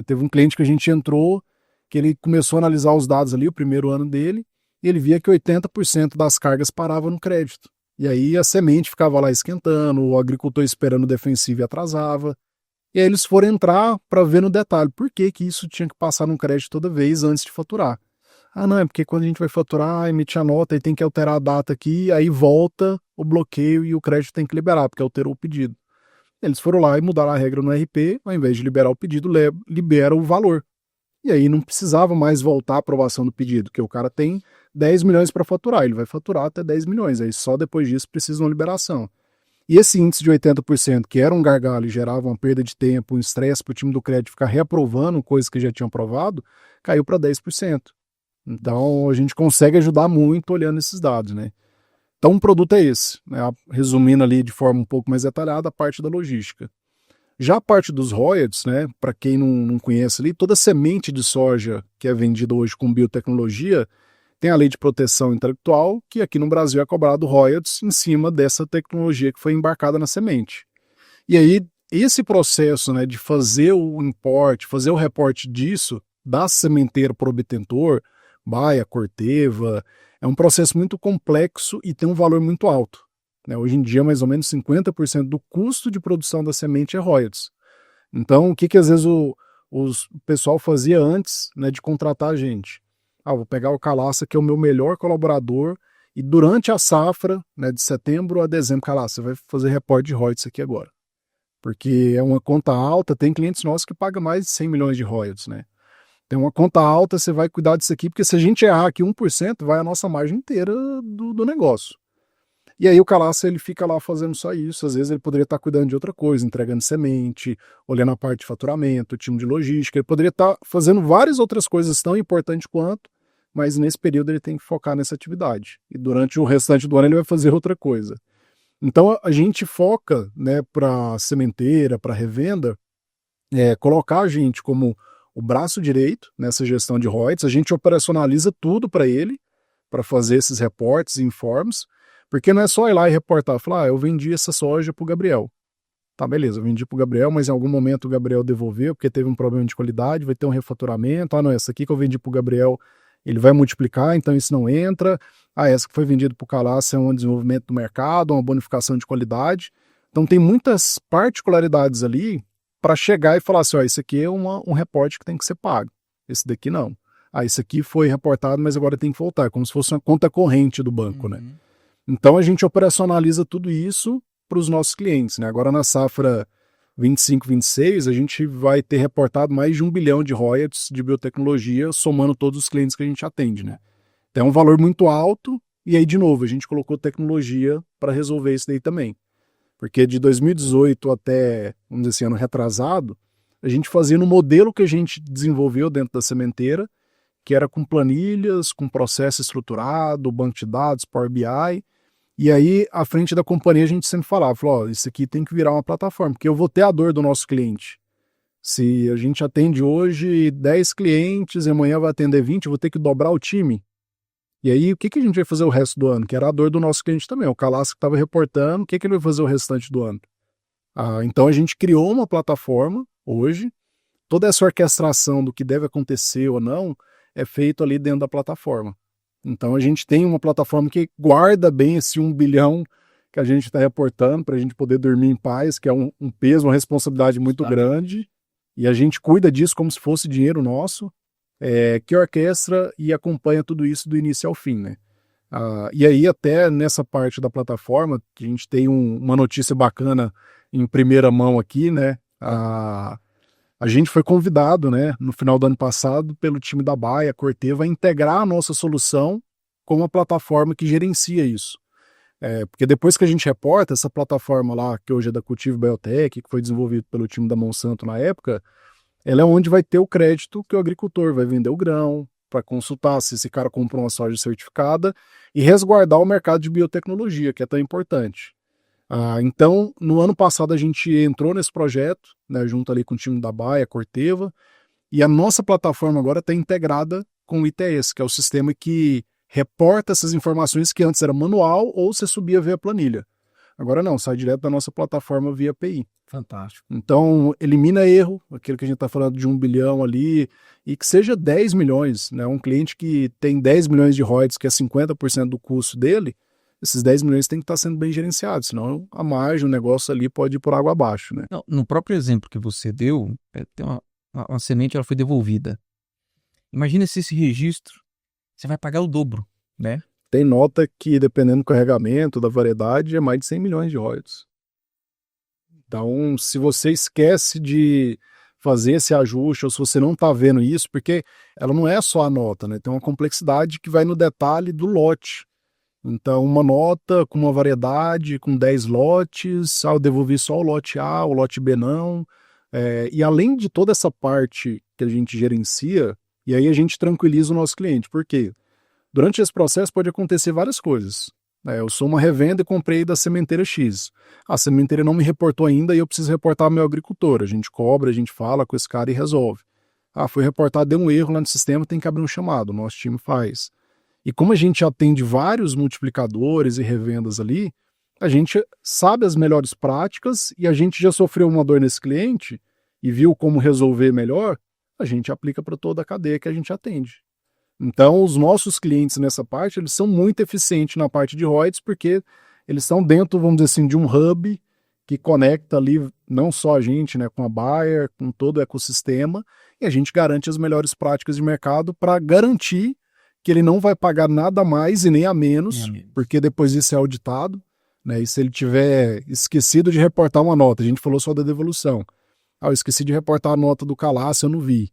Teve um cliente que a gente entrou, que ele começou a analisar os dados ali, o primeiro ano dele, e ele via que 80% das cargas parava no crédito. E aí a semente ficava lá esquentando, o agricultor esperando o defensivo e atrasava. E aí eles foram entrar para ver no detalhe por que que isso tinha que passar no crédito toda vez antes de faturar. Ah, não, é porque quando a gente vai faturar, emite a nota e tem que alterar a data aqui, aí volta o bloqueio e o crédito tem que liberar, porque alterou o pedido. Eles foram lá e mudaram a regra no RP, ao invés de liberar o pedido, libera o valor. E aí não precisava mais voltar a aprovação do pedido, porque o cara tem 10 milhões para faturar, ele vai faturar até 10 milhões, aí só depois disso precisa de uma liberação. E esse índice de 80%, que era um gargalo e gerava uma perda de tempo, um estresse para o time do crédito ficar reaprovando coisas que já tinham aprovado, caiu para 10%. Então a gente consegue ajudar muito olhando esses dados, né? Então um produto é esse, né? Resumindo ali de forma um pouco mais detalhada a parte da logística. Já a parte dos royalties, né, para quem não conhece ali, toda semente de soja que é vendida hoje com biotecnologia tem a lei de proteção intelectual, que aqui no Brasil é cobrado royalties em cima dessa tecnologia que foi embarcada na semente. E aí, esse processo, né, de fazer o import, fazer o reporte disso, da sementeira para o obtentor, Baia, Corteva, é um processo muito complexo e tem um valor muito alto. Hoje em dia, mais ou menos 50% do custo de produção da semente é royalties. Então, o que às vezes o pessoal fazia antes, né, de contratar a gente? Vou pegar o Calaça, que é o meu melhor colaborador, e durante a safra, né, de setembro a dezembro, Calaça, você vai fazer reporte de royalties aqui agora. Porque é uma conta alta, tem clientes nossos que pagam mais de 100 milhões de royalties, né? Tem uma conta alta, você vai cuidar disso aqui, porque se a gente errar aqui 1%, vai a nossa margem inteira do negócio. E aí o Calaça, ele fica lá fazendo só isso, às vezes ele poderia estar cuidando de outra coisa, entregando semente, olhando a parte de faturamento, time de logística, ele poderia estar fazendo várias outras coisas tão importantes quanto, mas nesse período ele tem que focar nessa atividade. E durante o restante do ano ele vai fazer outra coisa. Então a gente foca, né, para sementeira, para revenda, colocar a gente como o braço direito nessa gestão de royalties, a gente operacionaliza tudo para ele, para fazer esses reportes e informes, porque não é só ir lá e reportar, falar, eu vendi essa soja para o Gabriel. Tá, beleza, eu vendi para o Gabriel, mas em algum momento o Gabriel devolveu, porque teve um problema de qualidade, vai ter um refaturamento. Não, essa aqui que eu vendi para o Gabriel, ele vai multiplicar, então isso não entra. Essa que foi vendida para o Calaça é um desenvolvimento do mercado, uma bonificação de qualidade. Então tem muitas particularidades ali para chegar e falar assim, isso aqui é um reporte que tem que ser pago. Esse daqui não. Esse aqui foi reportado, mas agora tem que voltar, como se fosse uma conta corrente do banco, né? Então a gente operacionaliza tudo isso para os nossos clientes, né? Agora na safra 25, 26, a gente vai ter reportado mais de 1 bilhão de royalties de biotecnologia, somando todos os clientes que a gente atende, né? Então é um valor muito alto, e aí de novo, a gente colocou tecnologia para resolver isso daí também. Porque de 2018 até, vamos dizer assim, ano retrasado, a gente fazia no modelo que a gente desenvolveu dentro da sementeira, que era com planilhas, com processo estruturado, banco de dados, Power BI. E aí, à frente da companhia, a gente sempre falava, isso aqui tem que virar uma plataforma, porque eu vou ter a dor do nosso cliente. Se a gente atende hoje 10 clientes e amanhã vai atender 20, eu vou ter que dobrar o time. E aí, o que a gente vai fazer o resto do ano? Que era a dor do nosso cliente também. O Calaça que estava reportando, o que ele vai fazer o restante do ano? Então, a gente criou uma plataforma hoje. Toda essa orquestração do que deve acontecer ou não é feito ali dentro da plataforma. Então, a gente tem uma plataforma que guarda bem esse 1 bilhão que a gente está reportando para a gente poder dormir em paz, que é um peso, uma responsabilidade muito grande. E a gente cuida disso como se fosse dinheiro nosso. Que orquestra e acompanha tudo isso do início ao fim, né? E aí até nessa parte da plataforma, a gente tem uma notícia bacana em primeira mão aqui, né? A gente foi convidado, né, no final do ano passado, pelo time da Baia, Corteva, a integrar a nossa solução com uma plataforma que gerencia isso. Porque depois que a gente reporta, essa plataforma lá, que hoje é da Cultivo Biotech, que foi desenvolvida pelo time da Monsanto na época, ela é onde vai ter o crédito que o agricultor vai vender o grão, para consultar se esse cara comprou uma soja certificada e resguardar o mercado de biotecnologia, que é tão importante. Então, no ano passado a gente entrou nesse projeto, né, junto ali com o time da Baia, Corteva, e a nossa plataforma agora está integrada com o ITS, que é o sistema que reporta essas informações que antes era manual ou você subia via planilha. Agora não, sai direto da nossa plataforma via API. Fantástico. Então, elimina erro, aquilo que a gente está falando de 1 bilhão ali, e que seja 10 milhões, né? Um cliente que tem 10 milhões de royalties, que é 50% do custo dele, esses 10 milhões tem que estar sendo bem gerenciados, senão a margem, o negócio ali pode ir por água abaixo, né? Não, no próprio exemplo que você deu, tem uma semente, ela foi devolvida. Imagina se esse registro, você vai pagar o dobro, né? Tem nota que, dependendo do carregamento, da variedade, é mais de 100 milhões de royalties. Então, se você esquece de fazer esse ajuste, ou se você não está vendo isso, porque ela não é só a nota, né? Tem uma complexidade que vai no detalhe do lote. Então, uma nota com uma variedade, com 10 lotes, eu devolvi só o lote A, o lote B não. E além de toda essa parte que a gente gerencia, e aí a gente tranquiliza o nosso cliente. Por quê? Durante esse processo pode acontecer várias coisas. Eu sou uma revenda e comprei da sementeira X. A sementeira não me reportou ainda e eu preciso reportar ao meu agricultor. A gente cobra, a gente fala com esse cara e resolve. Foi reportado, deu um erro lá no sistema, tem que abrir um chamado. O nosso time faz. E como a gente atende vários multiplicadores e revendas ali, a gente sabe as melhores práticas e a gente já sofreu uma dor nesse cliente e viu como resolver melhor, a gente aplica para toda a cadeia que a gente atende. Então, os nossos clientes nessa parte, eles são muito eficientes na parte de royalties, porque eles estão dentro, vamos dizer assim, de um hub que conecta ali não só a gente, né, com a Bayer, com todo o ecossistema, e a gente garante as melhores práticas de mercado para garantir que ele não vai pagar nada a mais e nem a menos, porque depois isso é auditado, né, e se ele tiver esquecido de reportar uma nota, a gente falou só da devolução, eu esqueci de reportar a nota do Calácio, eu não vi.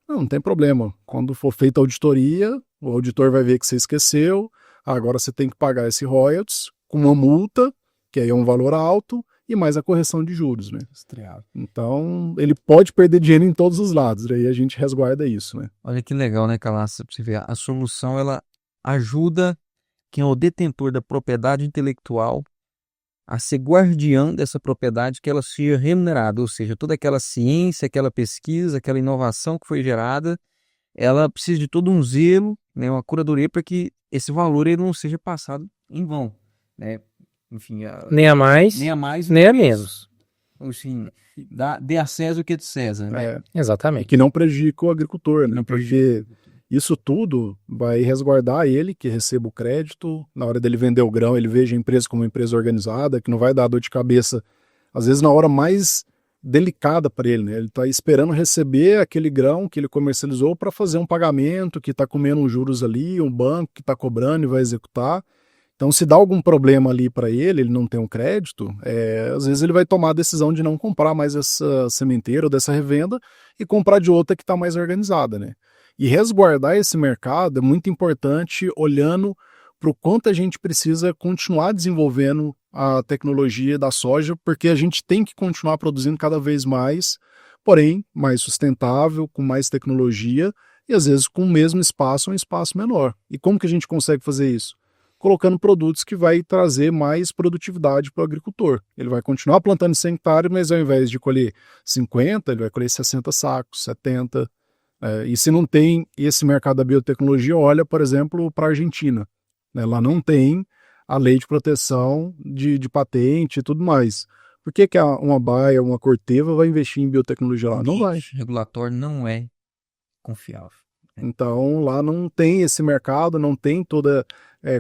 Não tem problema. Quando for feita a auditoria, o auditor vai ver que você esqueceu, agora você tem que pagar esse royalties com uma multa, que aí é um valor alto, e mais a correção de juros, né? Estreado. Então, ele pode perder dinheiro em todos os lados, aí a gente resguarda isso, né? Olha que legal, né, Calácio? Pra você ver, a solução, ela ajuda quem é o detentor da propriedade intelectual a ser guardião dessa propriedade, que ela seja remunerada, ou seja, toda aquela ciência, aquela pesquisa, aquela inovação que foi gerada, ela precisa de todo um zelo, né, uma curadoria para que esse valor ele não seja passado em vão, né? Enfim, nem a mais, nem a menos. Assim, dê a César o que é de César, né? Exatamente. Que não prejudica o agricultor, né? Porque isso tudo vai resguardar ele, que receba o crédito, na hora dele vender o grão, ele veja a empresa como uma empresa organizada, que não vai dar dor de cabeça, às vezes na hora mais delicada para ele, né? Ele está esperando receber aquele grão que ele comercializou para fazer um pagamento, que está comendo uns juros ali, um banco que está cobrando e vai executar. Então, se dá algum problema ali para ele não tem um crédito, às vezes ele vai tomar a decisão de não comprar mais essa sementeira ou dessa revenda e comprar de outra que está mais organizada, né? E resguardar esse mercado é muito importante olhando para o quanto a gente precisa continuar desenvolvendo a tecnologia da soja, porque a gente tem que continuar produzindo cada vez mais, porém mais sustentável, com mais tecnologia e às vezes com o mesmo espaço, um espaço menor. E como que a gente consegue fazer isso? Colocando produtos que vai trazer mais produtividade para o agricultor. Ele vai continuar plantando 100 hectares, mas ao invés de colher 50, ele vai colher 60 sacos, 70. E se não tem esse mercado da biotecnologia, olha, por exemplo, para a Argentina. Lá não tem a lei de proteção de patente e tudo mais. Por que uma Baia, uma Corteva vai investir em biotecnologia lá? Não vai. O regulatório não é confiável. Então, lá não tem esse mercado, não tem toda...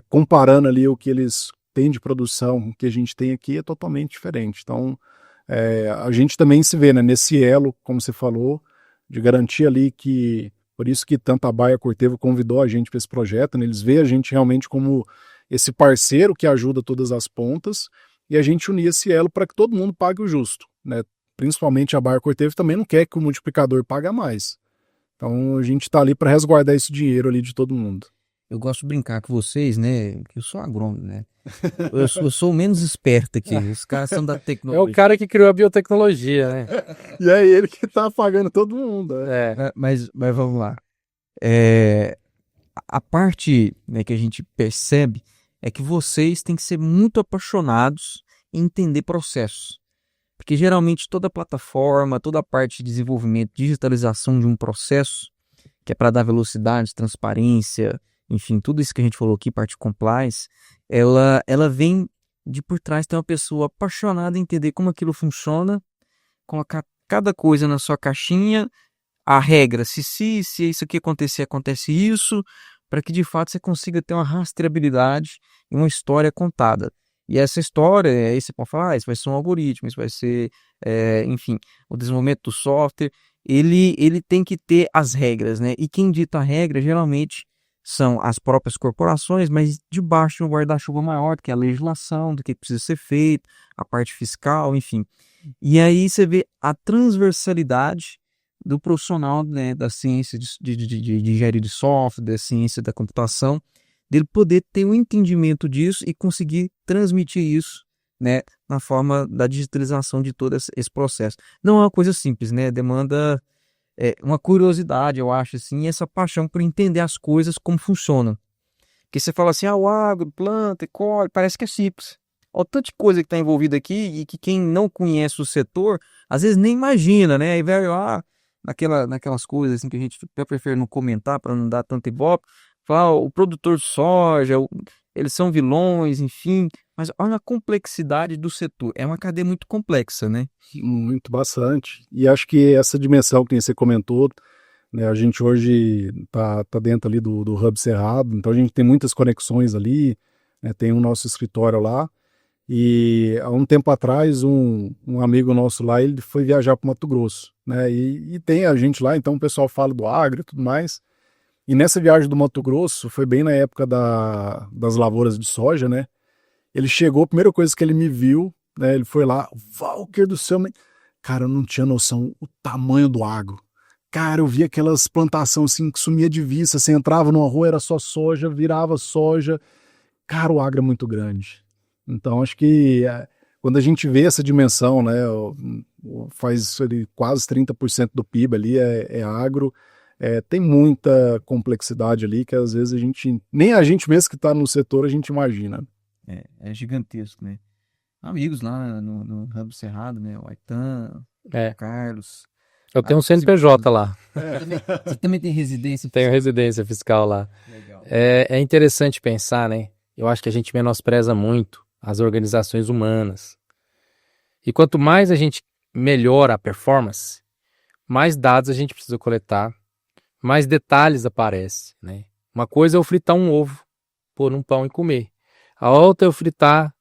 comparando ali o que eles têm de produção, o que a gente tem aqui é totalmente diferente. Então, a gente também se vê, né, nesse elo, como você falou, de garantir ali que, por isso que tanto a Baia Corteva convidou a gente para esse projeto, né, eles veem a gente realmente como esse parceiro que ajuda todas as pontas, e a gente unir esse elo para que todo mundo pague o justo, né? principalmente a Bayer Corteva, também não quer que o multiplicador pague mais. Então a gente está ali para resguardar esse dinheiro ali de todo mundo. Eu gosto de brincar com vocês, né? Que eu sou agrônomo, né? Eu sou o menos esperto aqui. Os caras são da É tecnologia. o cara que criou a biotecnologia, né? E é ele que está pagando todo mundo. Mas vamos lá. É, a parte, né, que a gente percebe é que vocês têm que ser muito apaixonados em entender processos. Porque geralmente toda plataforma, toda a parte de desenvolvimento, digitalização de um processo, que é para dar velocidade, transparência, enfim, tudo isso que a gente falou aqui, parte compliance, ela vem de por trás, tem uma pessoa apaixonada em entender como aquilo funciona, colocar cada coisa na sua caixinha, a regra, se isso aqui acontecer, acontece isso, para que de fato você consiga ter uma rastreabilidade e uma história contada. E essa história, aí você pode falar, isso vai ser um algoritmo, isso vai ser, enfim, o desenvolvimento do software, ele tem que ter as regras, né? E quem dita a regra, geralmente, são as próprias corporações, mas debaixo de um guarda-chuva maior, que é a legislação, do que precisa ser feito, a parte fiscal, enfim. E aí você vê a transversalidade do profissional, né, da ciência de engenharia de software, da ciência da computação, dele poder ter um entendimento disso e conseguir transmitir isso, né, na forma da digitalização de todo esse processo. Não é uma coisa simples, né? Demanda uma curiosidade, eu acho, assim, e essa paixão por entender as coisas, como funcionam. Porque você fala assim, o agro, planta, colhe, parece que é simples. Olha tanta coisa que está envolvida aqui e que quem não conhece o setor, às vezes nem imagina, né? Aí vai naquelas coisas assim, que a gente até prefere não comentar para não dar tanto ibope. Falar, o produtor de soja, eles são vilões, enfim. Mas olha a complexidade do setor. É uma cadeia muito complexa, né? Muito, bastante. E acho que essa dimensão que você comentou, né, a gente hoje tá dentro ali do Hub Cerrado, então a gente tem muitas conexões ali, né, tem o nosso escritório lá. E há um tempo atrás, um amigo nosso lá, ele foi viajar para o Mato Grosso, né? E tem a gente lá, então o pessoal fala do agro e tudo mais. E nessa viagem do Mato Grosso, foi bem na época das lavouras de soja, né? Ele chegou, a primeira coisa que ele me viu, né? Ele foi lá, Walker do céu, cara, eu não tinha noção o tamanho do agro. Cara, eu via aquelas plantações assim que sumia de vista, você entrava numa rua, era só soja, virava soja. Cara, o agro é muito grande. Então, acho que quando a gente vê essa dimensão, né, faz ali, quase 30% do PIB ali é agro, tem muita complexidade ali que às vezes nem a gente mesmo que está no setor, a gente imagina. É gigantesco, né? Amigos lá no Hub Cerrado, né? O Aitan, o Carlos. Eu tenho um CNPJ lá. Você também tem residência fiscal? Tenho residência fiscal lá. Legal. É interessante pensar, né? Eu acho que a gente menospreza muito as organizações humanas. E quanto mais a gente melhora a performance, mais dados a gente precisa coletar, mais detalhes aparecem, né? Uma coisa é eu fritar um ovo, pôr num pão e comer. A outra é eu fritar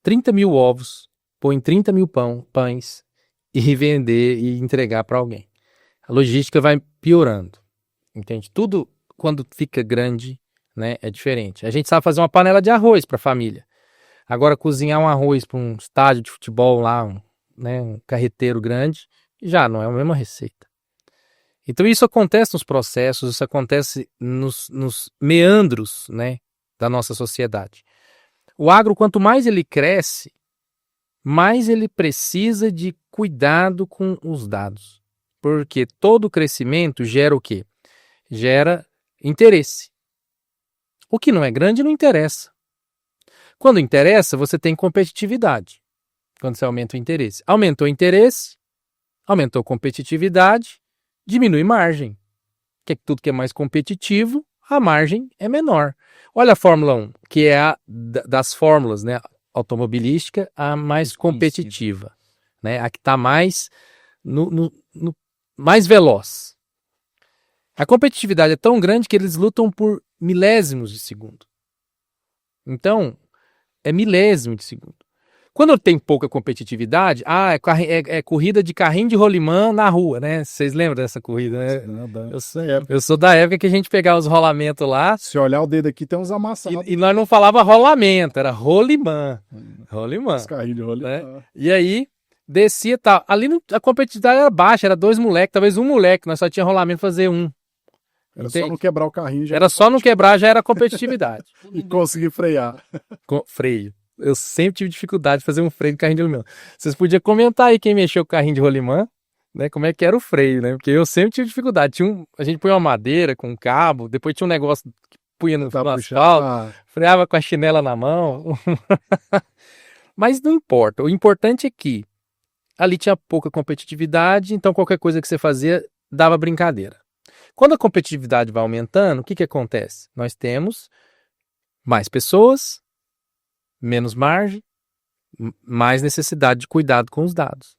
30 mil ovos, pôr em 30 mil pães e vender e entregar para alguém. A logística vai piorando, entende? Tudo quando fica grande, né, é diferente. A gente sabe fazer uma panela de arroz para a família. Agora, cozinhar um arroz para um estádio de futebol lá, um carreteiro grande, já não é a mesma receita. Então, isso acontece nos processos, isso acontece nos meandros, né, da nossa sociedade. O agro, quanto mais ele cresce, mais ele precisa de cuidado com os dados. Porque todo crescimento gera o quê? Gera interesse. O que não é grande não interessa. Quando interessa, você tem competitividade. Quando você aumenta o interesse. Aumentou o interesse, aumentou a competitividade, diminui margem. Porque tudo que é mais competitivo, a margem é menor. Olha a Fórmula 1, que é a das fórmulas, né, automobilística, a mais competitiva. Né, a que está mais, mais veloz. A competitividade é tão grande que eles lutam por milésimos de segundo. Então, é milésimo de segundo. Quando tem pouca competitividade, é corrida de carrinho de rolimã na rua, né? Vocês lembram dessa corrida, né? Eu sou da época que a gente pegava os rolamentos lá. Se olhar o dedo aqui, tem uns amassados. E nós não falava rolamento, era rolimã. Rolimã. Os carrinhos de rolimã. Né? E aí, Descia e tal. Ali a competitividade era baixa, era 2 moleques, talvez um moleque, nós só tinha rolamento pra fazer um. Era Entende? só não quebrar o carrinho. Era só não quebrar, já era competitividade. E conseguir frear. Freio. Eu sempre tive dificuldade de fazer um freio de carrinho de rolimã. Vocês podiam comentar aí quem mexeu com o carrinho de rolimã, né? Como é que era o freio, né? Porque eu sempre tive dificuldade. A gente põe uma madeira com um cabo, depois tinha um negócio que punha no asfalto, freava com a chinela na mão. Mas não importa. O importante é que ali tinha pouca competitividade, então qualquer coisa que você fazia dava brincadeira. Quando a competitividade vai aumentando, o que acontece? Nós temos mais pessoas, menos margem, mais necessidade de cuidado com os dados.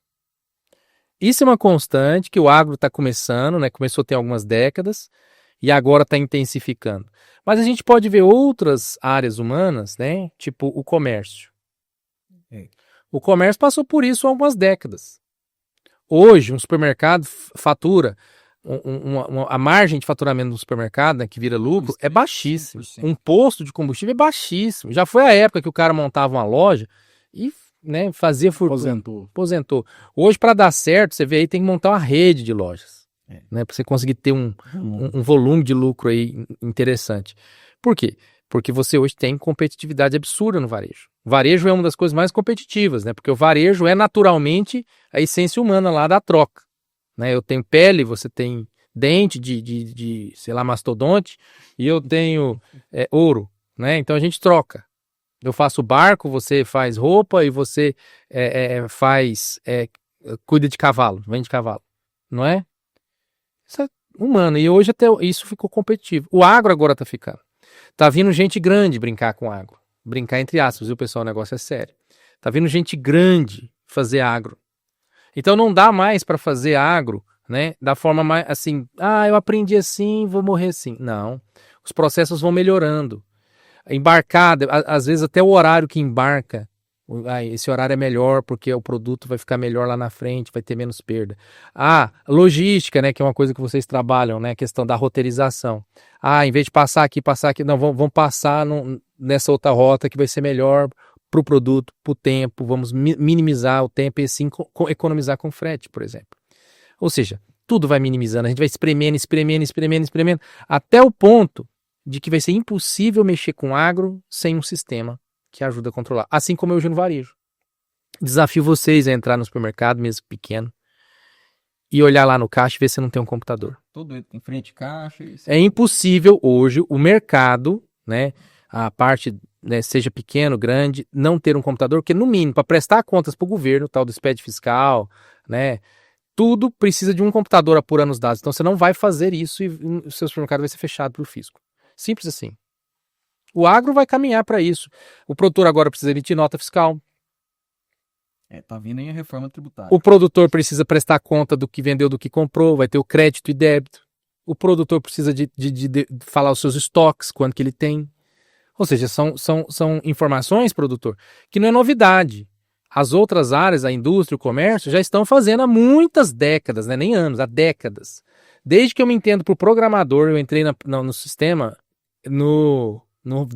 Isso é uma constante que o agro está começando, né? Começou a ter algumas décadas e agora está intensificando. Mas a gente pode ver outras áreas humanas, né? Tipo o comércio. O comércio passou por isso há algumas décadas. Hoje, um supermercado fatura, a margem de faturamento do supermercado, né, que vira lucro, é baixíssima. Um posto de combustível é baixíssimo. Já foi a época que o cara montava uma loja e, né, fazia fortuna. Aposentou. Hoje, para dar certo, você vê aí, tem que montar uma rede de lojas. Né, para você conseguir ter um volume de lucro aí interessante. Por quê? Porque você hoje tem competitividade absurda no varejo. O varejo é uma das coisas mais competitivas, né? Porque o varejo é naturalmente a essência humana lá da troca. Né? Eu tenho pele, você tem dente de sei lá, mastodonte, e eu tenho ouro. Né? Então a gente troca. Eu faço barco, você faz roupa e você cuida de cavalo, vende cavalo. Não é? Isso é humano. E hoje até isso ficou competitivo. O agro agora tá ficando. Tá vindo gente grande brincar com agro. Brincar entre aspas, viu, pessoal? O negócio é sério. Tá vindo gente grande fazer agro. Então não dá mais para fazer agro, né? Da forma mais assim, eu aprendi assim, vou morrer assim. Não. Os processos vão melhorando. Embarcar, às vezes até o horário que embarca, esse horário é melhor porque o produto vai ficar melhor lá na frente, vai ter menos perda. Logística, né, que é uma coisa que vocês trabalham, né, a questão da roteirização. Em vez de passar aqui, não, vamos passar nessa outra rota que vai ser melhor para o produto, para o tempo, vamos minimizar o tempo e assim economizar com frete, por exemplo. Ou seja, tudo vai minimizando, a gente vai espremendo, até o ponto de que vai ser impossível mexer com agro sem um sistema que ajuda a controlar. Assim como eu no varejo. Desafio vocês a entrar no supermercado, mesmo pequeno, e olhar lá no caixa e ver se não tem um computador. Todo em frente de caixa. É impossível hoje o mercado, né, a parte, né, seja pequeno, grande, não ter um computador, porque no mínimo, para prestar contas para o governo, tal do SPED fiscal, né, tudo precisa de um computador apurando os dados. Então você não vai fazer isso e o seu supermercado vai ser fechado pelo fisco. Simples assim. O agro vai caminhar para isso. O produtor agora precisa emitir nota fiscal. Tá vindo aí a reforma tributária. O produtor precisa prestar conta do que vendeu, do que comprou, vai ter o crédito e débito. O produtor precisa de falar os seus estoques, quanto que ele tem. Ou seja, são informações, produtor, que não é novidade. As outras áreas, a indústria, o comércio, já estão fazendo há muitas décadas, né? Nem anos, há décadas. Desde que eu me entendo por programador, eu entrei no sistema, no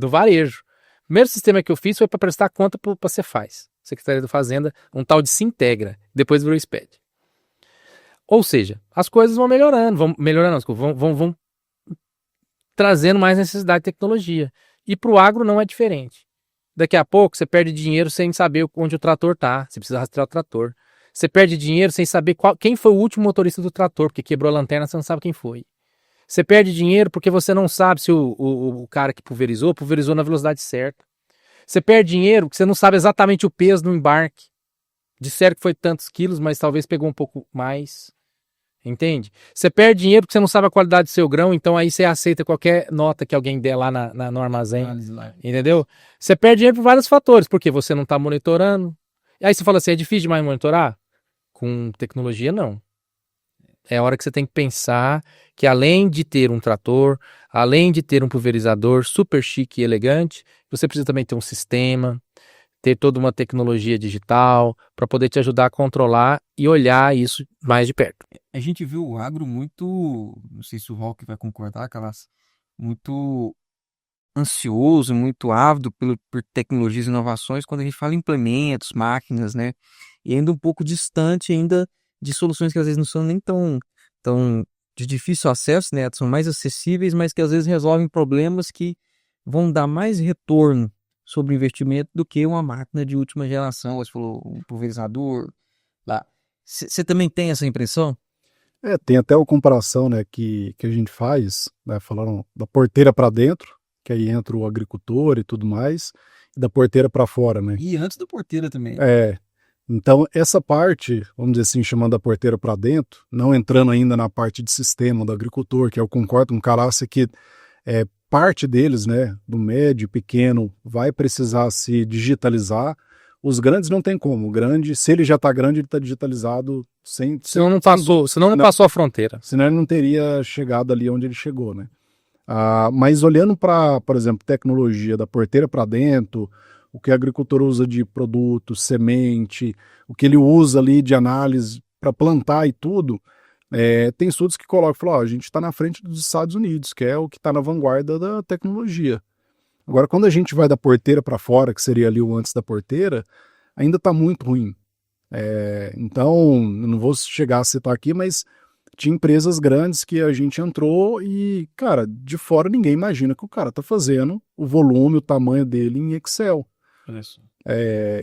varejo. O primeiro sistema que eu fiz foi para prestar conta para a Cefaz, Secretaria da Fazenda, um tal de Sintegra, depois virou SPED. Ou seja, as coisas vão melhorando, vão trazendo mais necessidade de tecnologia. E para o agro não é diferente. Daqui a pouco você perde dinheiro sem saber onde o trator está, você precisa rastrear o trator. Você perde dinheiro sem saber quem foi o último motorista do trator, porque quebrou a lanterna, você não sabe quem foi. Você perde dinheiro porque você não sabe se o cara que pulverizou na velocidade certa. Você perde dinheiro porque você não sabe exatamente o peso do embarque. Disseram que foi tantos quilos, mas talvez pegou um pouco mais. Entende? Você perde dinheiro porque você não sabe a qualidade do seu grão, então aí você aceita qualquer nota que alguém der lá no armazém. Entendeu? Você perde dinheiro por vários fatores, porque você não está monitorando. E aí você fala assim, é difícil demais monitorar? Com tecnologia, não. É a hora que você tem que pensar que além de ter um trator, além de ter um pulverizador super chique e elegante, você precisa também ter um sistema, ter toda uma tecnologia digital para poder te ajudar a controlar e olhar isso mais de perto. A gente viu o agro muito, não sei se o Rock vai concordar, Calas, muito ansioso, muito ávido por tecnologias e inovações quando a gente fala em implementos, máquinas, né? E ainda um pouco distante ainda de soluções que às vezes não são nem tão de difícil acesso, né? São mais acessíveis, mas que às vezes resolvem problemas que vão dar mais retorno sobre o investimento do que uma máquina de última geração, você falou, um pulverizador lá. Você também tem essa impressão? Tem até uma comparação, né, que a gente faz, né, falaram da porteira para dentro, que aí entra o agricultor e tudo mais, e da porteira para fora, né? E antes da porteira também. Então essa parte, vamos dizer assim, chamando a porteira para dentro, não entrando ainda na parte de sistema do agricultor, que eu concordo com o Caraça que parte deles, né, do médio e pequeno, vai precisar se digitalizar. Os grandes não tem como. O grande, se ele já está grande, ele está digitalizado senão não passou a fronteira. Senão ele não teria chegado ali onde ele chegou, né? Mas olhando para, por exemplo, tecnologia da porteira para dentro, o que o agricultor usa de produto, semente, o que ele usa ali de análise para plantar e tudo, tem estudos que colocam, a gente está na frente dos Estados Unidos, que é o que está na vanguarda da tecnologia. Agora, quando a gente vai da porteira para fora, que seria ali o antes da porteira, ainda está muito ruim. Então, eu não vou chegar a citar aqui, mas tinha empresas grandes que a gente entrou e, cara, de fora ninguém imagina que o cara está fazendo o volume, o tamanho dele em Excel.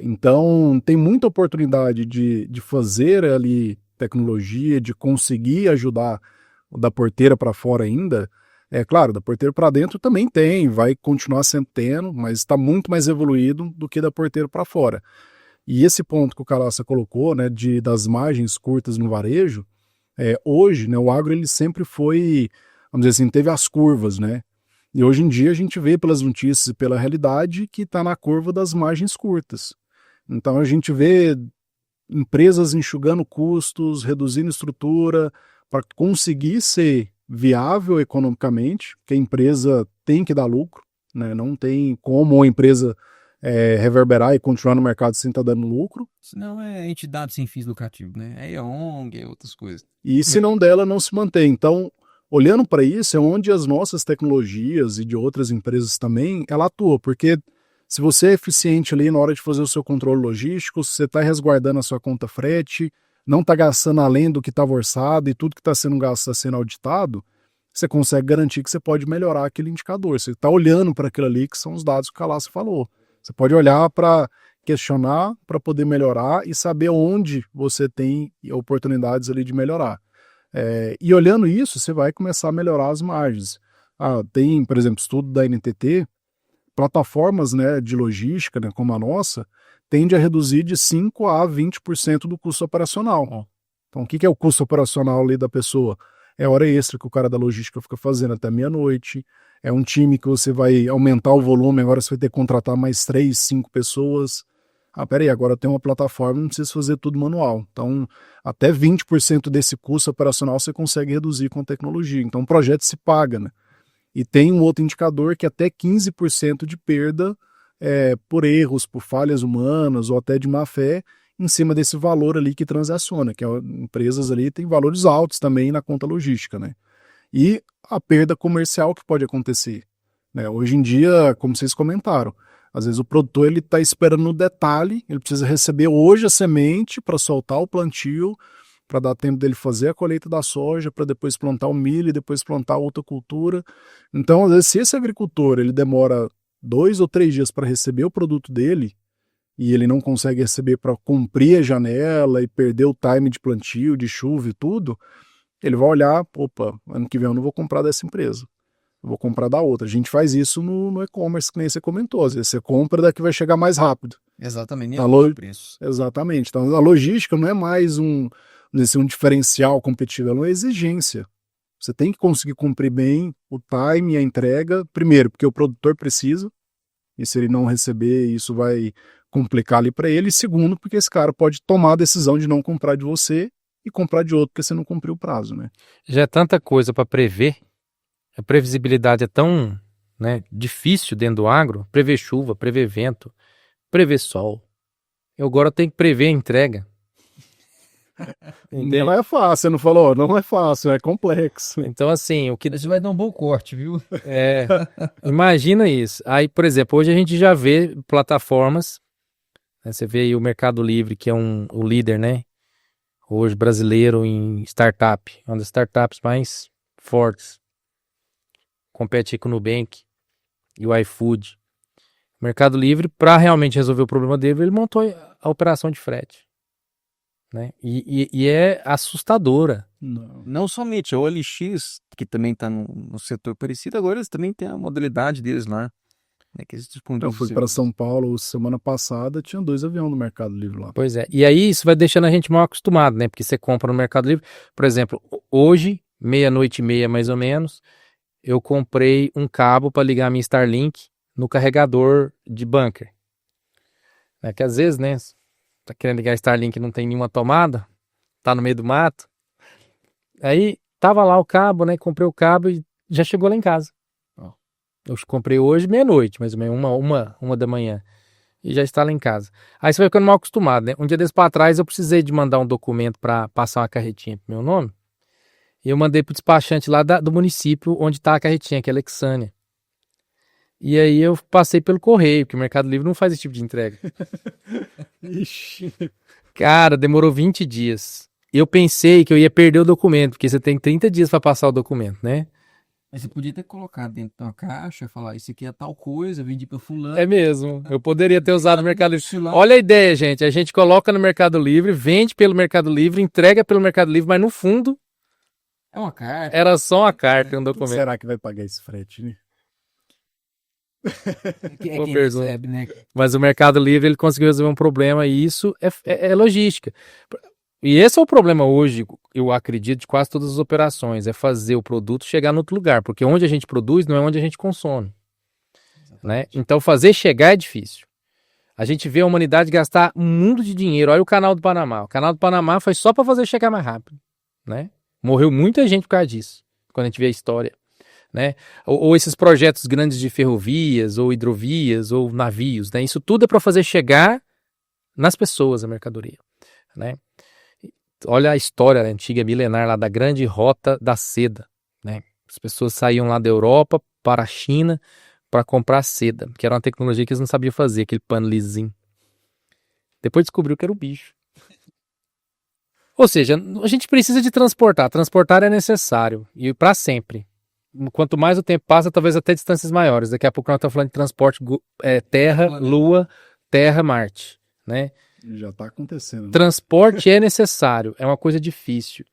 Então, tem muita oportunidade de fazer ali tecnologia, de conseguir ajudar da porteira para fora ainda. Claro, da porteira para dentro também tem, vai continuar sempre tendo, mas está muito mais evoluído do que da porteira para fora. E esse ponto que o Caraça colocou, né, das margens curtas no varejo, hoje, né, o agro ele sempre foi, vamos dizer assim, teve as curvas, né? E hoje em dia a gente vê pelas notícias e pela realidade que está na curva das margens curtas. Então a gente vê empresas enxugando custos, reduzindo estrutura para conseguir ser viável economicamente, porque a empresa tem que dar lucro, né? Não tem como a empresa reverberar e continuar no mercado sem estar dando lucro. Senão é entidade sem fins lucrativos, né? É ONG, é outras coisas. E se não dela, não se mantém. Então, olhando para isso, é onde as nossas tecnologias e de outras empresas também, ela atua, porque se você é eficiente ali na hora de fazer o seu controle logístico, se você está resguardando a sua conta frete, não está gastando além do que estava orçado e tudo que está sendo gasto está sendo auditado, você consegue garantir que você pode melhorar aquele indicador. Você está olhando para aquilo ali que são os dados que o Calaço falou. Você pode olhar para questionar, para poder melhorar e saber onde você tem oportunidades ali de melhorar. E olhando isso, você vai começar a melhorar as margens. Tem, por exemplo, estudo da NTT, plataformas, né, de logística, né, como a nossa, tende a reduzir de 5% a 20% do custo operacional. Então, o que é o custo operacional ali da pessoa? É hora extra que o cara da logística fica fazendo até meia-noite, é um time que você vai aumentar o volume, agora você vai ter que contratar mais 3, 5 pessoas. Peraí, agora tem uma plataforma, não precisa fazer tudo manual. Então, até 20% desse custo operacional você consegue reduzir com a tecnologia. Então, o projeto se paga, né? E tem um outro indicador que até 15% de perda por erros, por falhas humanas ou até de má fé em cima desse valor ali que transaciona, que empresas ali têm valores altos também na conta logística, né? E a perda comercial que pode acontecer, né? Hoje em dia, como vocês comentaram, às vezes o produtor ele está esperando no detalhe, ele precisa receber hoje a semente para soltar o plantio, para dar tempo dele fazer a colheita da soja, para depois plantar o milho e depois plantar outra cultura. Então, às vezes, se esse agricultor ele demora 2 ou 3 dias para receber o produto dele e ele não consegue receber para cumprir a janela e perder o time de plantio, de chuva e tudo, ele vai olhar, opa, ano que vem eu não vou comprar dessa empresa, eu vou comprar da outra. A gente faz isso no e-commerce, que nem você comentou, às vezes você compra da que vai chegar mais rápido. Exatamente, preço. Exatamente. Então a logística não é mais um diferencial competitivo, é uma exigência. Você tem que conseguir cumprir bem o time e a entrega, primeiro, porque o produtor precisa, e se ele não receber, isso vai complicar ali para ele, e segundo, porque esse cara pode tomar a decisão de não comprar de você e comprar de outro porque você não cumpriu o prazo, né? Já é tanta coisa para prever, a previsibilidade é tão, né, difícil dentro do agro, prever chuva, prever vento, prever sol. Eu agora tenho que prever a entrega. Entende? Não é fácil, você não falou? Não é fácil, é complexo. Então, assim, o que Você vai dar um bom corte, viu? imagina isso. Aí, por exemplo, hoje a gente já vê plataformas, né, você vê aí o Mercado Livre, que é o líder, né? Hoje brasileiro em startup, uma das startups mais fortes. Compete aí com o Nubank e o iFood. O Mercado Livre, para realmente resolver o problema dele, ele montou a operação de frete. Né? E é assustadora. Não somente a OLX, que também está no setor parecido, agora eles também têm a modalidade deles lá. Né, que eles Eu fui para São Paulo semana passada, tinha 2 aviões no Mercado Livre lá. Pois é. E aí isso vai deixando a gente mal acostumado, né? Porque você compra no Mercado Livre. Por exemplo, hoje, 00:30 mais ou menos, eu comprei um cabo para ligar a minha Starlink no carregador de bunker. É que às vezes, né? Tá querendo ligar a Starlink e não tem nenhuma tomada, tá no meio do mato. Aí tava lá o cabo, né? Comprei o cabo e já chegou lá em casa. Eu comprei hoje 00:30, mais ou menos, uma da manhã. E já está lá em casa. Aí você vai ficando mal acostumado, né? Um dia desse pra trás eu precisei de mandar um documento para passar uma carretinha pro meu nome. E eu mandei pro despachante lá do município onde tá a carretinha, que é Alexânia. E aí eu passei pelo correio, porque o Mercado Livre não faz esse tipo de entrega. Ixi. Cara, demorou 20 dias. Eu pensei que eu ia perder o documento, porque você tem 30 dias para passar o documento, né? Mas você podia ter colocado dentro de uma caixa, falar, isso aqui é tal coisa, vendi para fulano. É mesmo. Eu poderia ter usado o Mercado Livre. Sei lá. Olha a ideia, gente. A gente coloca no Mercado Livre, vende pelo Mercado Livre, entrega pelo Mercado Livre, mas no fundo É uma carta. era só uma carta e um Quem documento. será que vai pagar esse frete, né? É Boa quem pergunta. recebe, né? Mas o Mercado Livre ele conseguiu resolver um problema e isso é logística. E esse é o problema hoje, eu acredito, de quase todas as operações, é fazer o produto chegar no outro lugar, porque onde a gente produz não é onde a gente consome. Né? Então fazer chegar é difícil. A gente vê a humanidade gastar um mundo de dinheiro. Olha o Canal do Panamá. O Canal do Panamá foi só para fazer chegar mais rápido. Né? Morreu muita gente por causa disso, quando a gente vê a história. Né? Ou esses projetos grandes de ferrovias, ou hidrovias, ou navios. Né? Isso tudo é para fazer chegar nas pessoas a mercadoria. Né? Olha a história antiga, milenar, lá da grande rota da seda. Né? As pessoas saíam lá da Europa para a China para comprar seda, que era uma tecnologia que eles não sabiam fazer, aquele pano lisinho. Depois descobriu que era o bicho. Ou seja, a gente precisa de transportar. Transportar é necessário, e para sempre. Quanto mais o tempo passa, talvez até distâncias maiores. Daqui a pouco nós estamos falando de transporte Terra, Lua, Terra, Marte. Né? Já está acontecendo. Né? Transporte é necessário, é uma coisa difícil.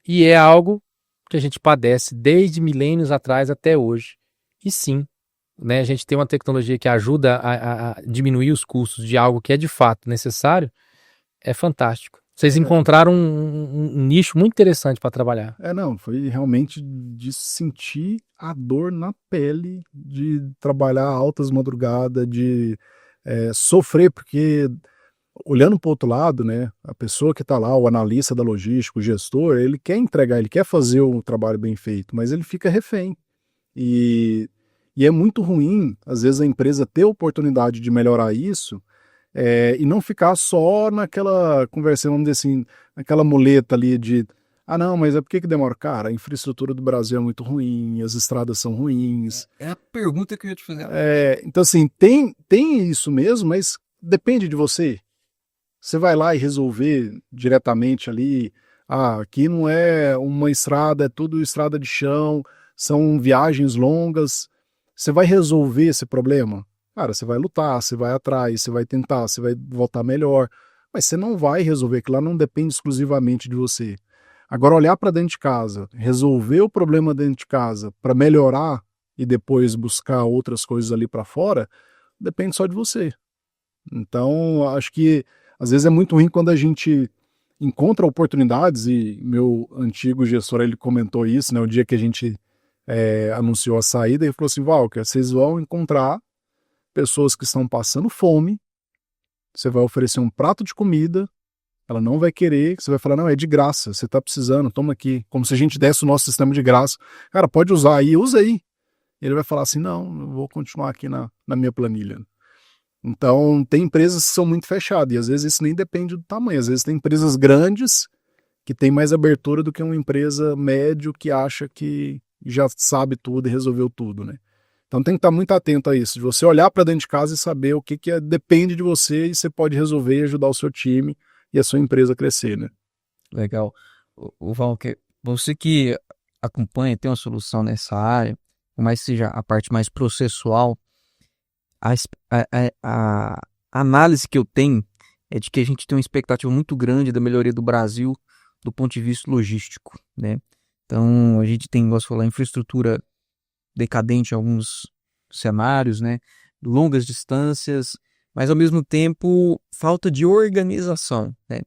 E é algo que a gente padece desde milênios atrás até hoje. E sim, né, a gente tem uma tecnologia que ajuda a diminuir os custos de algo que é de fato necessário, é fantástico. Vocês encontraram um nicho muito interessante para trabalhar. Não, foi realmente de sentir a dor na pele, de trabalhar altas madrugadas, de sofrer, porque olhando para o outro lado, né, a pessoa que está lá, o analista da logística, o gestor, ele quer entregar, ele quer fazer o trabalho bem feito, mas ele fica refém. E é muito ruim, às vezes, a empresa ter a oportunidade de melhorar isso e não ficar só naquela conversa, vamos dizer assim, naquela muleta ali de não, mas por que demora? Cara, a infraestrutura do Brasil é muito ruim, as estradas são ruins. É a pergunta que eu ia te fazer. Então, assim, tem isso mesmo, mas depende de você. Você vai lá e resolver diretamente ali, aqui não é uma estrada, é tudo estrada de chão, são viagens longas. Você vai resolver esse problema? Cara, você vai lutar, você vai atrás, você vai tentar, você vai voltar melhor, mas você não vai resolver, que lá não depende exclusivamente de você. Agora, olhar para dentro de casa, resolver o problema dentro de casa para melhorar e depois buscar outras coisas ali para fora, depende só de você. Então, acho que às vezes é muito ruim quando a gente encontra oportunidades, e meu antigo gestor ele comentou isso, né, o dia que a gente anunciou a saída, ele falou assim, Walker, vocês vão encontrar pessoas que estão passando fome, você vai oferecer um prato de comida, ela não vai querer, você vai falar, não, é de graça, você está precisando, toma aqui, como se a gente desse o nosso sistema de graça, cara, pode usar aí, usa aí. Ele vai falar assim, não, eu vou continuar aqui na minha planilha. Então, tem empresas que são muito fechadas, e às vezes isso nem depende do tamanho, às vezes tem empresas grandes que tem mais abertura do que uma empresa médio que acha que já sabe tudo e resolveu tudo, né? Então tem que estar muito atento a isso, de você olhar para dentro de casa e saber o que depende de você e você pode resolver e ajudar o seu time e a sua empresa a crescer, né? Legal. O Walker, você que acompanha, tem uma solução nessa área, por mais que seja a parte mais processual, a análise que eu tenho é de que a gente tem uma expectativa muito grande da melhoria do Brasil do ponto de vista logístico, né? Então, a gente tem, como você falou, infraestrutura decadente em alguns cenários, né? Longas distâncias, mas ao mesmo tempo falta de organização, né?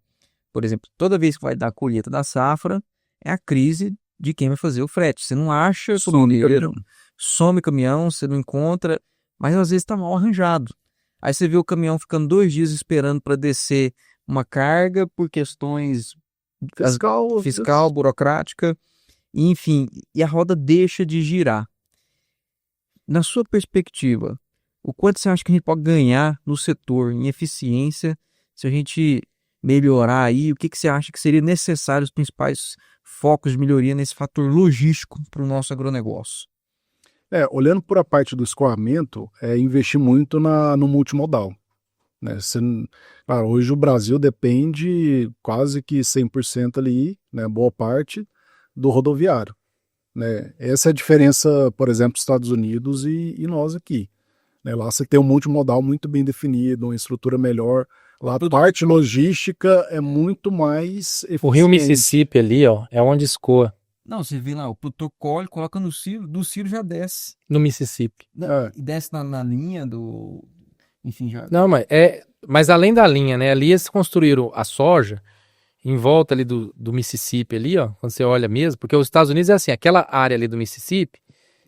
Por exemplo, toda vez que vai dar a colheita da safra, é a crise de quem vai fazer o frete. Você não acha caminhoneiro, some caminhão, você não encontra, mas às vezes está mal arranjado. Aí você vê o caminhão ficando 2 dias esperando para descer uma carga por questões fiscal, burocrática, enfim, e a roda deixa de girar. Na sua perspectiva, o quanto você acha que a gente pode ganhar no setor em eficiência se a gente melhorar aí? O que você acha que seria necessário, os principais focos de melhoria nesse fator logístico para o nosso agronegócio? Olhando por a parte do escoamento, é investir muito no multimodal, né? Claro, hoje o Brasil depende quase que 100% ali, né, boa parte, do rodoviário, né? Essa é a diferença, por exemplo, dos Estados Unidos e nós aqui, né? Lá você tem um multimodal muito bem definido, uma estrutura melhor. Lá a parte logística é muito mais eficiente. O rio Mississippi ali, ó, é onde escoa. Não, você vê lá, o produtor colhe, coloca no silo, do silo já desce. No Mississippi. E desce na linha do... Enfim, já... Não, mas além da linha, né? Ali eles construíram a soja em volta ali do Mississippi ali, ó. Quando você olha mesmo, porque os Estados Unidos é assim, aquela área ali do Mississippi,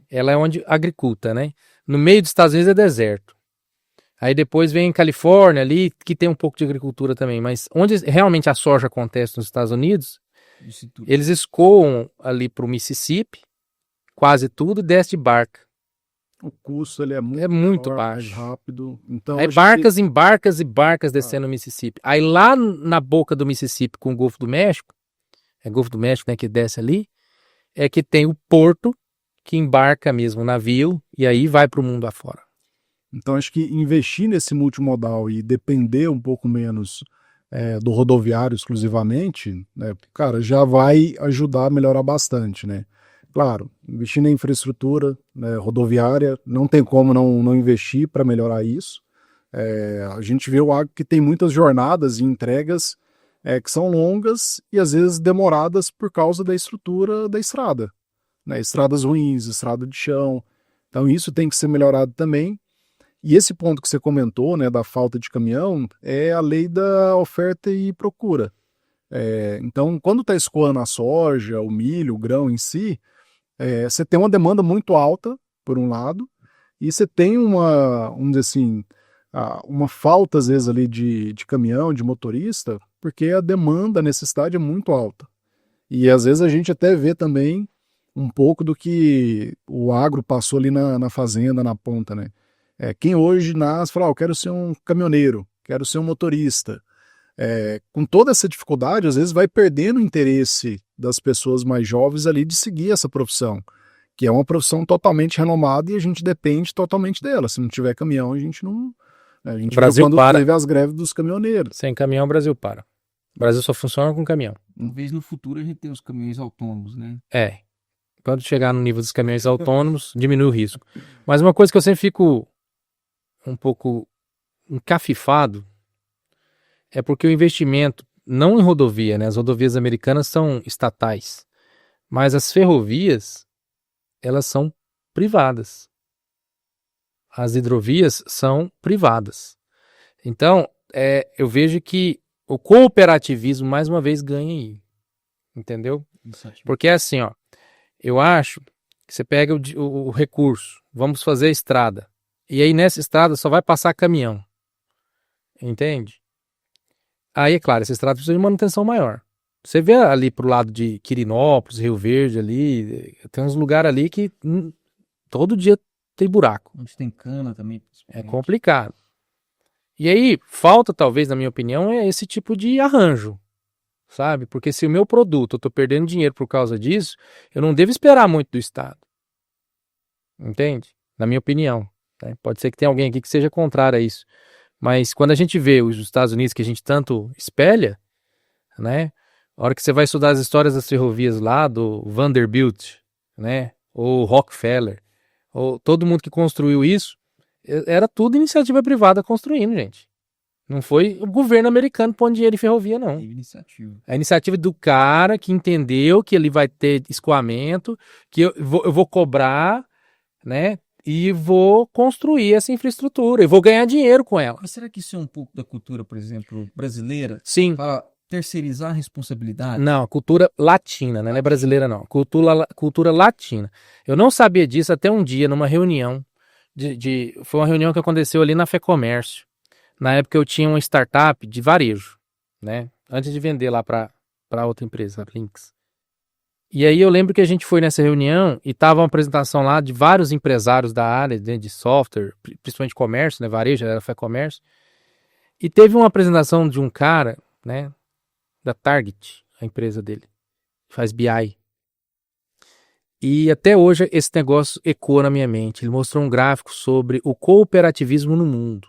ela é onde agriculta, né? No meio dos Estados Unidos é deserto. Aí depois vem Califórnia ali, que tem um pouco de agricultura também, mas onde realmente a soja acontece nos Estados Unidos, eles escoam ali pro Mississippi, quase tudo, e desce de barca. O custo ele é muito muito maior, baixo. mais rápido. Então, aí barcas em barcas e barcas descendo no Mississippi. Aí lá na boca do Mississippi com o Golfo do México, é Golfo do México, né, que desce ali, é que tem o porto que embarca mesmo o navio e aí vai para o mundo afora. Então acho que investir nesse multimodal e depender um pouco menos do rodoviário exclusivamente, né, cara, já vai ajudar a melhorar bastante, né? Claro, investir na infraestrutura, né, rodoviária, não tem como não investir para melhorar isso. A gente vê o agro que tem muitas jornadas e entregas que são longas e às vezes demoradas por causa da estrutura da estrada, né? Estradas ruins, estrada de chão. Então isso tem que ser melhorado também. E esse ponto que você comentou, né, da falta de caminhão, é a lei da oferta e procura. Então, quando está escoando a soja, o milho, o grão em si, você tem uma demanda muito alta, por um lado, e você tem vamos dizer assim, uma falta, às vezes, ali de caminhão, de motorista, porque a demanda, a necessidade é muito alta. E, às vezes, a gente até vê também um pouco do que o agro passou ali na fazenda, na ponta, né? Quem hoje nasce fala, eu quero ser um caminhoneiro, quero ser um motorista. Com toda essa dificuldade, às vezes vai perdendo o interesse das pessoas mais jovens ali de seguir essa profissão, que é uma profissão totalmente renomada e a gente depende totalmente dela. Se não tiver caminhão, a gente não... A gente o Brasil viu quando para. teve as greves dos caminhoneiros. Sem caminhão, o Brasil para. O Brasil só funciona com caminhão. Talvez no futuro a gente tenha os caminhões autônomos, né? Quando chegar no nível dos caminhões autônomos, diminui o risco. Mas uma coisa que eu sempre fico um pouco encafifado é porque o investimento, não em rodovia, né? As rodovias americanas são estatais, mas as ferrovias, elas são privadas. As hidrovias são privadas. Então, eu vejo que o cooperativismo, mais uma vez, ganha aí. Entendeu? Porque é assim, ó, eu acho que você pega o recurso, vamos fazer a estrada, e aí nessa estrada só vai passar caminhão. Entende? Aí, é claro, essa estrada precisa de manutenção maior. Você vê ali pro lado de Quirinópolis, Rio Verde ali, tem uns lugares ali que todo dia tem buraco. Onde tem cana também. É complicado. E aí, falta talvez, na minha opinião, esse tipo de arranjo. sabe? Porque se o meu produto, eu tô perdendo dinheiro por causa disso, eu não devo esperar muito do Estado. Entende? Na minha opinião. Né? Pode ser que tenha alguém aqui que seja contrário a isso. Mas quando a gente vê os Estados Unidos que a gente tanto espelha, né? A hora que você vai estudar as histórias das ferrovias lá, do Vanderbilt, né? Ou Rockefeller, ou todo mundo que construiu isso, era tudo iniciativa privada construindo, gente. Não foi o governo americano pondo dinheiro em ferrovia, não. É a iniciativa do cara que entendeu que ele vai ter escoamento, que eu vou cobrar, né? E vou construir essa infraestrutura, e vou ganhar dinheiro com ela. Mas será que isso é um pouco da cultura, por exemplo, brasileira? Sim. Para terceirizar a responsabilidade? Não, cultura latina, né? Não é brasileira, não. Cultura latina. Eu não sabia disso até um dia, numa reunião. Foi uma reunião que aconteceu ali na FEComércio. Na época eu tinha uma startup de varejo, né? Antes de vender lá para outra empresa, a Lynx. E aí eu lembro que a gente foi nessa reunião e tava uma apresentação lá de vários empresários da área de software, principalmente comércio, né? Varejo, era FEComércio. E teve uma apresentação de um cara, né? Da Target, a empresa dele. Faz BI. E até hoje esse negócio ecoa na minha mente. Ele mostrou um gráfico sobre o cooperativismo no mundo.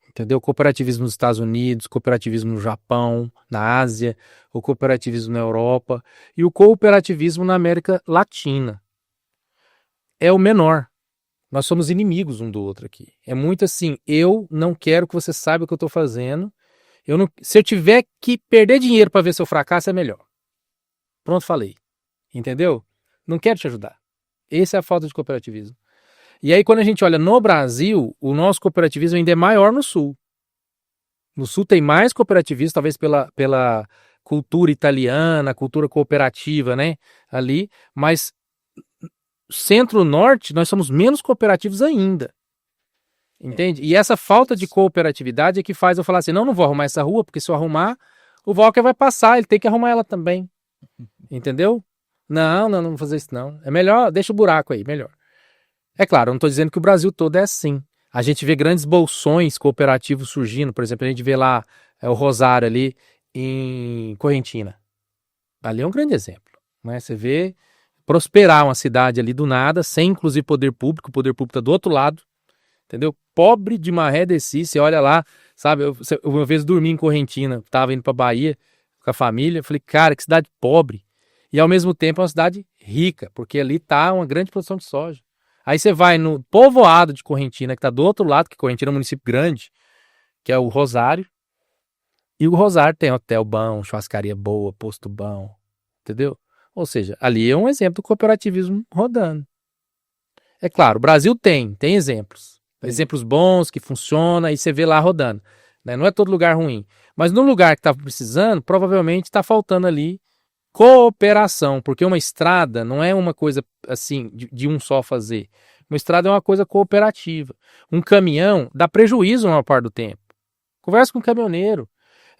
Entendeu? Cooperativismo nos Estados Unidos, cooperativismo no Japão, na Ásia, o cooperativismo na Europa e o cooperativismo na América Latina. É o menor. Nós somos inimigos um do outro aqui. É muito assim, eu não quero que você saiba o que eu estou fazendo. Se eu tiver que perder dinheiro para ver seu fracasso, é melhor. Pronto, falei. Entendeu? Não quero te ajudar. Essa é a falta de cooperativismo. E aí, quando a gente olha no Brasil, o nosso cooperativismo ainda é maior no Sul. No Sul tem mais cooperativismo, talvez pela cultura italiana, cultura cooperativa, né? Ali. Mas Centro-Norte, nós somos menos cooperativos ainda. Entende? E essa falta de cooperatividade é que faz eu falar assim, não vou arrumar essa rua, porque se eu arrumar, o Walker vai passar, ele tem que arrumar ela também. Entendeu? Não vou fazer isso não. É melhor, deixa o buraco aí, melhor. É claro, eu não estou dizendo que o Brasil todo é assim. A gente vê grandes bolsões cooperativos surgindo, por exemplo, a gente vê lá o Rosário ali em Correntina. Ali é um grande exemplo. Né? Você vê prosperar uma cidade ali do nada, sem inclusive poder público, o poder público está do outro lado. Entendeu? Pobre de maré desci, você olha lá, sabe? Eu uma vez dormi em Correntina, tava indo pra Bahia com a família, falei, cara, que cidade pobre. E ao mesmo tempo é uma cidade rica, porque ali tá uma grande produção de soja. Aí você vai no povoado de Correntina, que tá do outro lado, que Correntina é um município grande, que é o Rosário. E o Rosário tem hotel bom, churrascaria boa, posto bom, entendeu? Ou seja, ali é um exemplo do cooperativismo rodando. É claro, o Brasil tem exemplos. Exemplos bons, que funcionam, e você vê lá rodando. Né? Não é todo lugar ruim. Mas no lugar que estava precisando, provavelmente está faltando ali cooperação. Porque uma estrada não é uma coisa assim, de um só fazer. Uma estrada é uma coisa cooperativa. Um caminhão dá prejuízo a maior parte do tempo. Conversa com o caminhoneiro.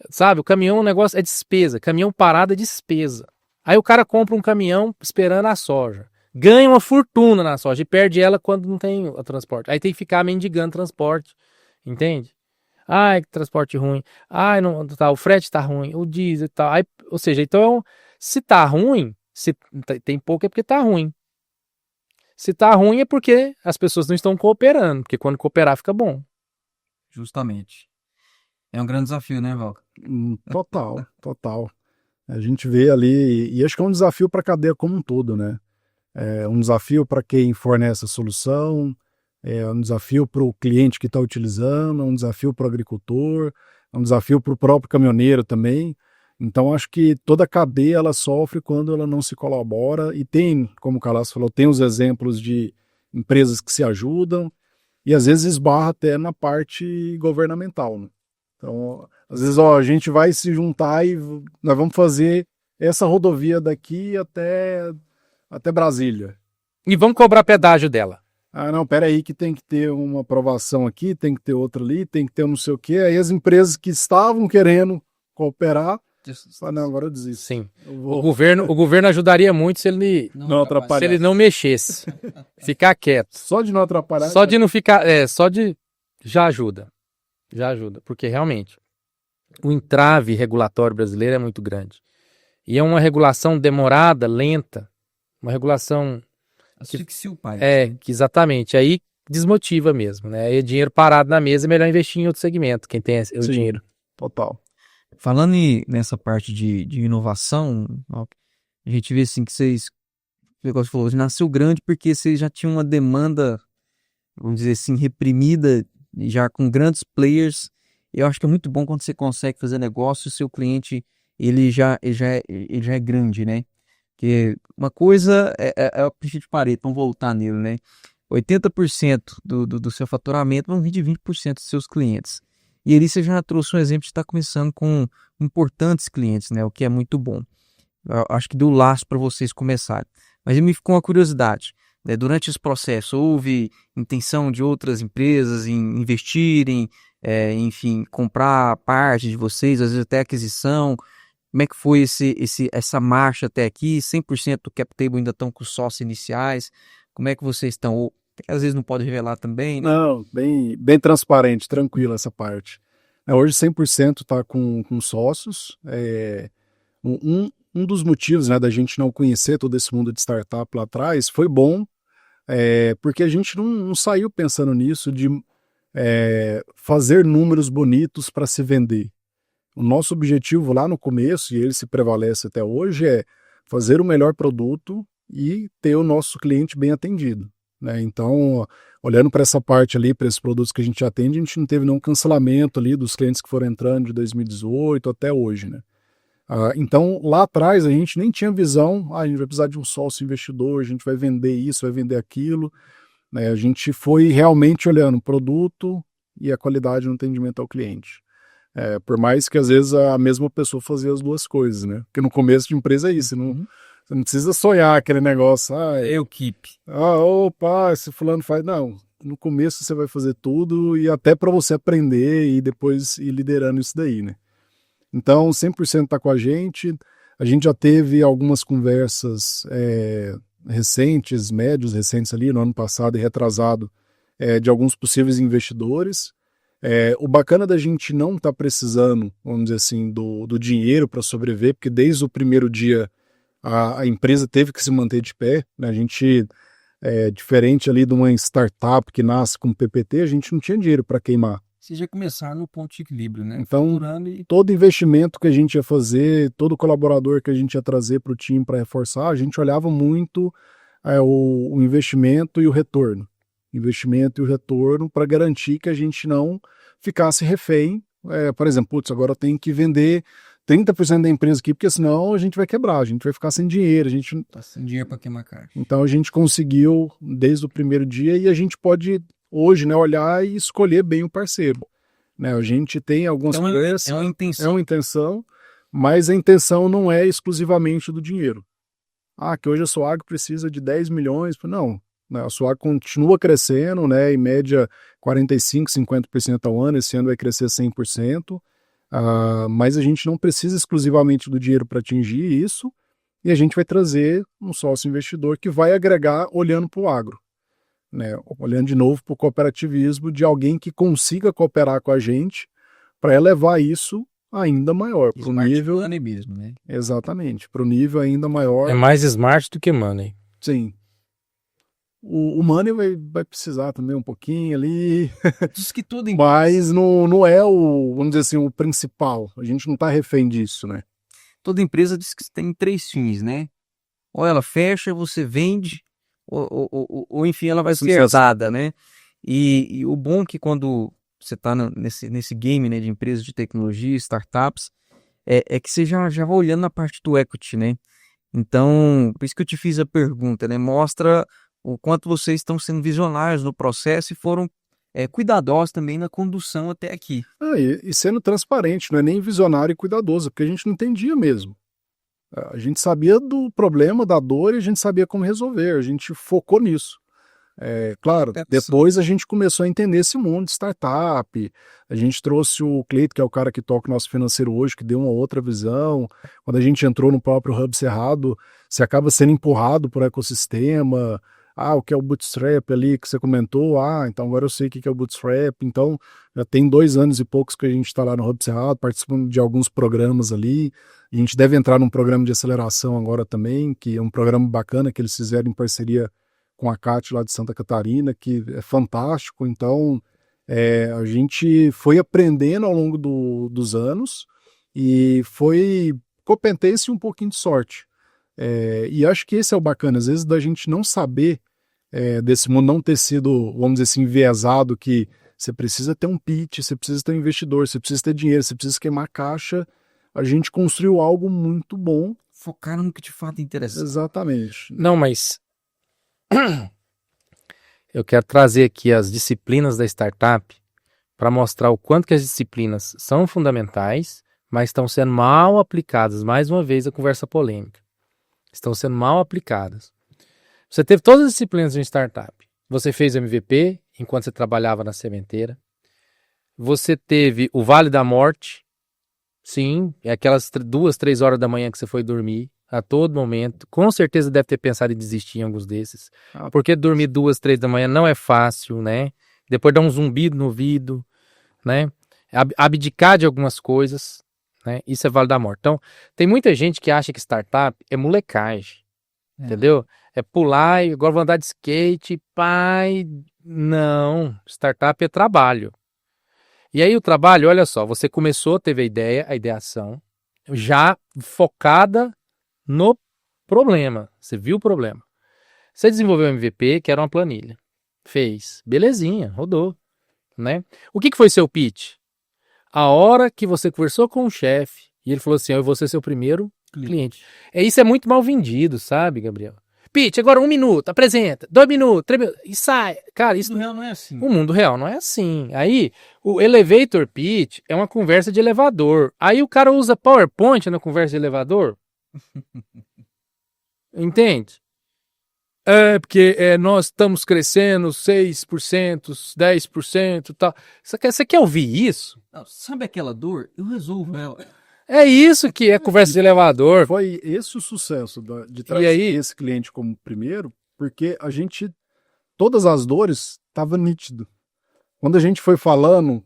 Sabe, o caminhão, o negócio é despesa. Caminhão parado é despesa. Aí o cara compra um caminhão esperando a soja. Ganha uma fortuna na soja e perde ela quando não tem o transporte. Aí tem que ficar mendigando transporte, entende? Ai, que transporte ruim. Ai, não, tá, o frete tá ruim, o diesel e tal. Aí, ou seja, então, se tá ruim, se tem pouco é porque tá ruim. Se tá ruim é porque as pessoas não estão cooperando, porque quando cooperar fica bom. Justamente. É um grande desafio, né, Valca? Total. A gente vê ali, e acho que é um desafio para a cadeia como um todo, né? É um desafio para quem fornece a solução, é um desafio para o cliente que está utilizando, é um desafio para o agricultor, é um desafio para o próprio caminhoneiro também. Então, acho que toda a cadeia ela sofre quando ela não se colabora e tem, como o Calaço falou, tem os exemplos de empresas que se ajudam e às vezes esbarra até na parte governamental, né? Então, às vezes, a gente vai se juntar e nós vamos fazer essa rodovia daqui até Brasília. E vamos cobrar pedágio dela. Ah, não, peraí que tem que ter uma aprovação aqui, tem que ter outra ali, tem que ter um não sei o quê. Aí as empresas que estavam querendo cooperar, falam, não, agora eu desisto. Sim. O governo ajudaria muito se ele não atrapalhasse. Se ele não mexesse. Ficar quieto. Só de não atrapalhar. Só de não ficar, já ajuda. Já ajuda, porque realmente o entrave regulatório brasileiro é muito grande. E é uma regulação demorada, lenta, uma regulação Asfixia o pai. que exatamente, aí desmotiva mesmo, né? Aí dinheiro parado na mesa é melhor investir em outro segmento, quem tem o Sim, dinheiro. total. Falando nessa parte de inovação, ó, a gente vê assim que vocês, o negócio falou, nasceu grande porque vocês já tinham uma demanda, vamos dizer assim, reprimida, já com grandes players. Eu acho que é muito bom quando você consegue fazer negócio e o seu cliente ele já é grande, né? Porque uma coisa é o princípio de Pareto, vamos voltar nele, né? 80% do seu faturamento vão vir de 20% dos seus clientes. E ali você já trouxe um exemplo de estar começando com importantes clientes, né? O que é muito bom. Eu acho que deu laço para vocês começarem. Mas me ficou uma curiosidade, né? Durante esse processo, houve intenção de outras empresas em investirem, enfim, comprar parte de vocês, às vezes até aquisição. Como é que foi essa marcha até aqui? 100% do cap table ainda estão com os sócios iniciais. Como é que vocês estão? Ou, às vezes não pode revelar também, né? Não, bem transparente, tranquilo essa parte. Hoje 100% está com sócios. Um dos motivos, né, da gente não conhecer todo esse mundo de startup lá atrás foi bom, porque a gente não saiu pensando nisso de fazer números bonitos para se vender. O nosso objetivo lá no começo, e ele se prevalece até hoje, é fazer o melhor produto e ter o nosso cliente bem atendido, né? Então, olhando para essa parte ali, para esses produtos que a gente atende, a gente não teve nenhum cancelamento ali dos clientes que foram entrando de 2018 até hoje, né? Então, lá atrás, a gente nem tinha visão, a gente vai precisar de um sócio investidor, a gente vai vender isso, vai vender aquilo, né? A gente foi realmente olhando o produto e a qualidade no atendimento ao cliente. Por mais que às vezes a mesma pessoa fazia as duas coisas, né? Porque no começo de empresa é isso, você não precisa sonhar aquele negócio. Eu keep. Opa, esse fulano faz. Não, no começo você vai fazer tudo e até para você aprender e depois ir liderando isso daí, né? Então, 100% está com a gente já teve algumas conversas recentes, médios recentes ali, no ano passado e retrasado, de alguns possíveis investidores. O bacana da gente não estar precisando, vamos dizer assim, do dinheiro para sobreviver, porque desde o primeiro dia a empresa teve que se manter de pé, né? A gente, diferente ali de uma startup que nasce com PPT, a gente não tinha dinheiro para queimar. Vocês já começaram no ponto de equilíbrio, né? Então, todo investimento que a gente ia fazer, todo colaborador que a gente ia trazer para o time para reforçar, a gente olhava muito o investimento e o retorno. Investimento e o retorno para garantir que a gente não ficasse refém. Por exemplo, putz, agora eu tenho que vender 30% da empresa aqui, porque senão a gente vai quebrar, a gente vai ficar sem dinheiro. A gente tá sem dinheiro para queimar carne. Então a gente conseguiu desde o primeiro dia e a gente pode hoje, né, olhar e escolher bem o parceiro. Né, a gente tem algumas coisas. É uma intenção. É uma intenção, mas a intenção não é exclusivamente do dinheiro. Que hoje a Suag precisa de 10 milhões. Não. A Suag continua crescendo, né, em média 45%, 50% ao ano, esse ano vai crescer 100%, mas a gente não precisa exclusivamente do dinheiro para atingir isso, e a gente vai trazer um sócio investidor que vai agregar olhando para o agro, né, olhando de novo para o cooperativismo, de alguém que consiga cooperar com a gente para elevar isso ainda maior, para o nível... Money mesmo, né? Exatamente, para o nível ainda maior. É mais smart do que money. Sim. O money vai precisar também um pouquinho ali, Diz que tudo mas não é vamos dizer assim, o principal. A gente não está refém disso, né? Toda empresa diz que tem 3 fins, né? Ou ela fecha, você vende, ou enfim, ela vai ser herdada, né? E o bom é que quando você está nesse game, né, de empresas de tecnologia, startups, é que você já vai olhando na parte do equity, né? Então, por isso que eu te fiz a pergunta, né? Mostra o quanto vocês estão sendo visionários no processo e foram cuidadosos também na condução até aqui. E sendo transparente, não é nem visionário e cuidadoso, porque a gente não entendia mesmo. A gente sabia do problema, da dor, e a gente sabia como resolver, a gente focou nisso. Claro, depois a gente começou a entender esse mundo de startup, a gente trouxe o Cleito, que é o cara que toca o nosso financeiro hoje, que deu uma outra visão. Quando a gente entrou no próprio Hub Cerrado, você acaba sendo empurrado por ecossistema, o que é o Bootstrap ali que você comentou, então agora eu sei o que é o Bootstrap, então já tem 2 anos e poucos que a gente está lá no Hub Cerrado, participando de alguns programas ali, a gente deve entrar num programa de aceleração agora também, que é um programa bacana que eles fizeram em parceria com a CAT lá de Santa Catarina, que é fantástico, então a gente foi aprendendo ao longo dos anos e foi competência e um pouquinho de sorte. E acho que esse é o bacana, às vezes da gente não saber desse mundo, não ter sido, vamos dizer assim, enviesado, que você precisa ter um pitch, você precisa ter um investidor, você precisa ter dinheiro, você precisa queimar caixa. A gente construiu algo muito bom. Focar no que de fato interessa. Exatamente. Não, mas eu quero trazer aqui as disciplinas da startup para mostrar o quanto que as disciplinas são fundamentais, mas estão sendo mal aplicadas. Mais uma vez, a conversa polêmica. Estão sendo mal aplicadas. Você teve todas as disciplinas de startup. Você fez o MVP enquanto você trabalhava na sementeira. Você teve o Vale da Morte. Sim, é aquelas 2, 3 horas da manhã que você foi dormir a todo momento. Com certeza deve ter pensado em desistir em alguns desses. Porque dormir 2, 3 da manhã não é fácil, né? Depois dá um zumbido no ouvido, né? Abdicar de algumas coisas, né? Isso é Vale da Morte. Então, tem muita gente que acha que startup é molecagem, entendeu? É pular e agora vou andar de skate, pai. Não, startup é trabalho. E aí o trabalho, olha só, você começou, teve a ideia, a ideação, já focada no problema. Você viu o problema. Você desenvolveu o MVP, que era uma planilha. Fez. Belezinha, rodou, né? O que foi seu pitch? A hora que você conversou com o chefe e ele falou assim, eu vou ser seu primeiro cliente. Isso é muito mal vendido, sabe, Gabriel? Pitch, agora 1 minuto, apresenta, 2 minutos, 3 minutos, e sai. Cara, isso... O mundo real não é assim. O mundo real não é assim. Aí, o elevator pitch é uma conversa de elevador. Aí o cara usa PowerPoint na conversa de elevador. Entende? Porque nós estamos crescendo 6%, 10% e tal. Você quer ouvir isso? Não, sabe aquela dor? Eu resolvo ela. É isso que é conversa de elevador. Foi esse o sucesso de trazer esse cliente como primeiro, porque todas as dores estavam nítido. Quando a gente foi falando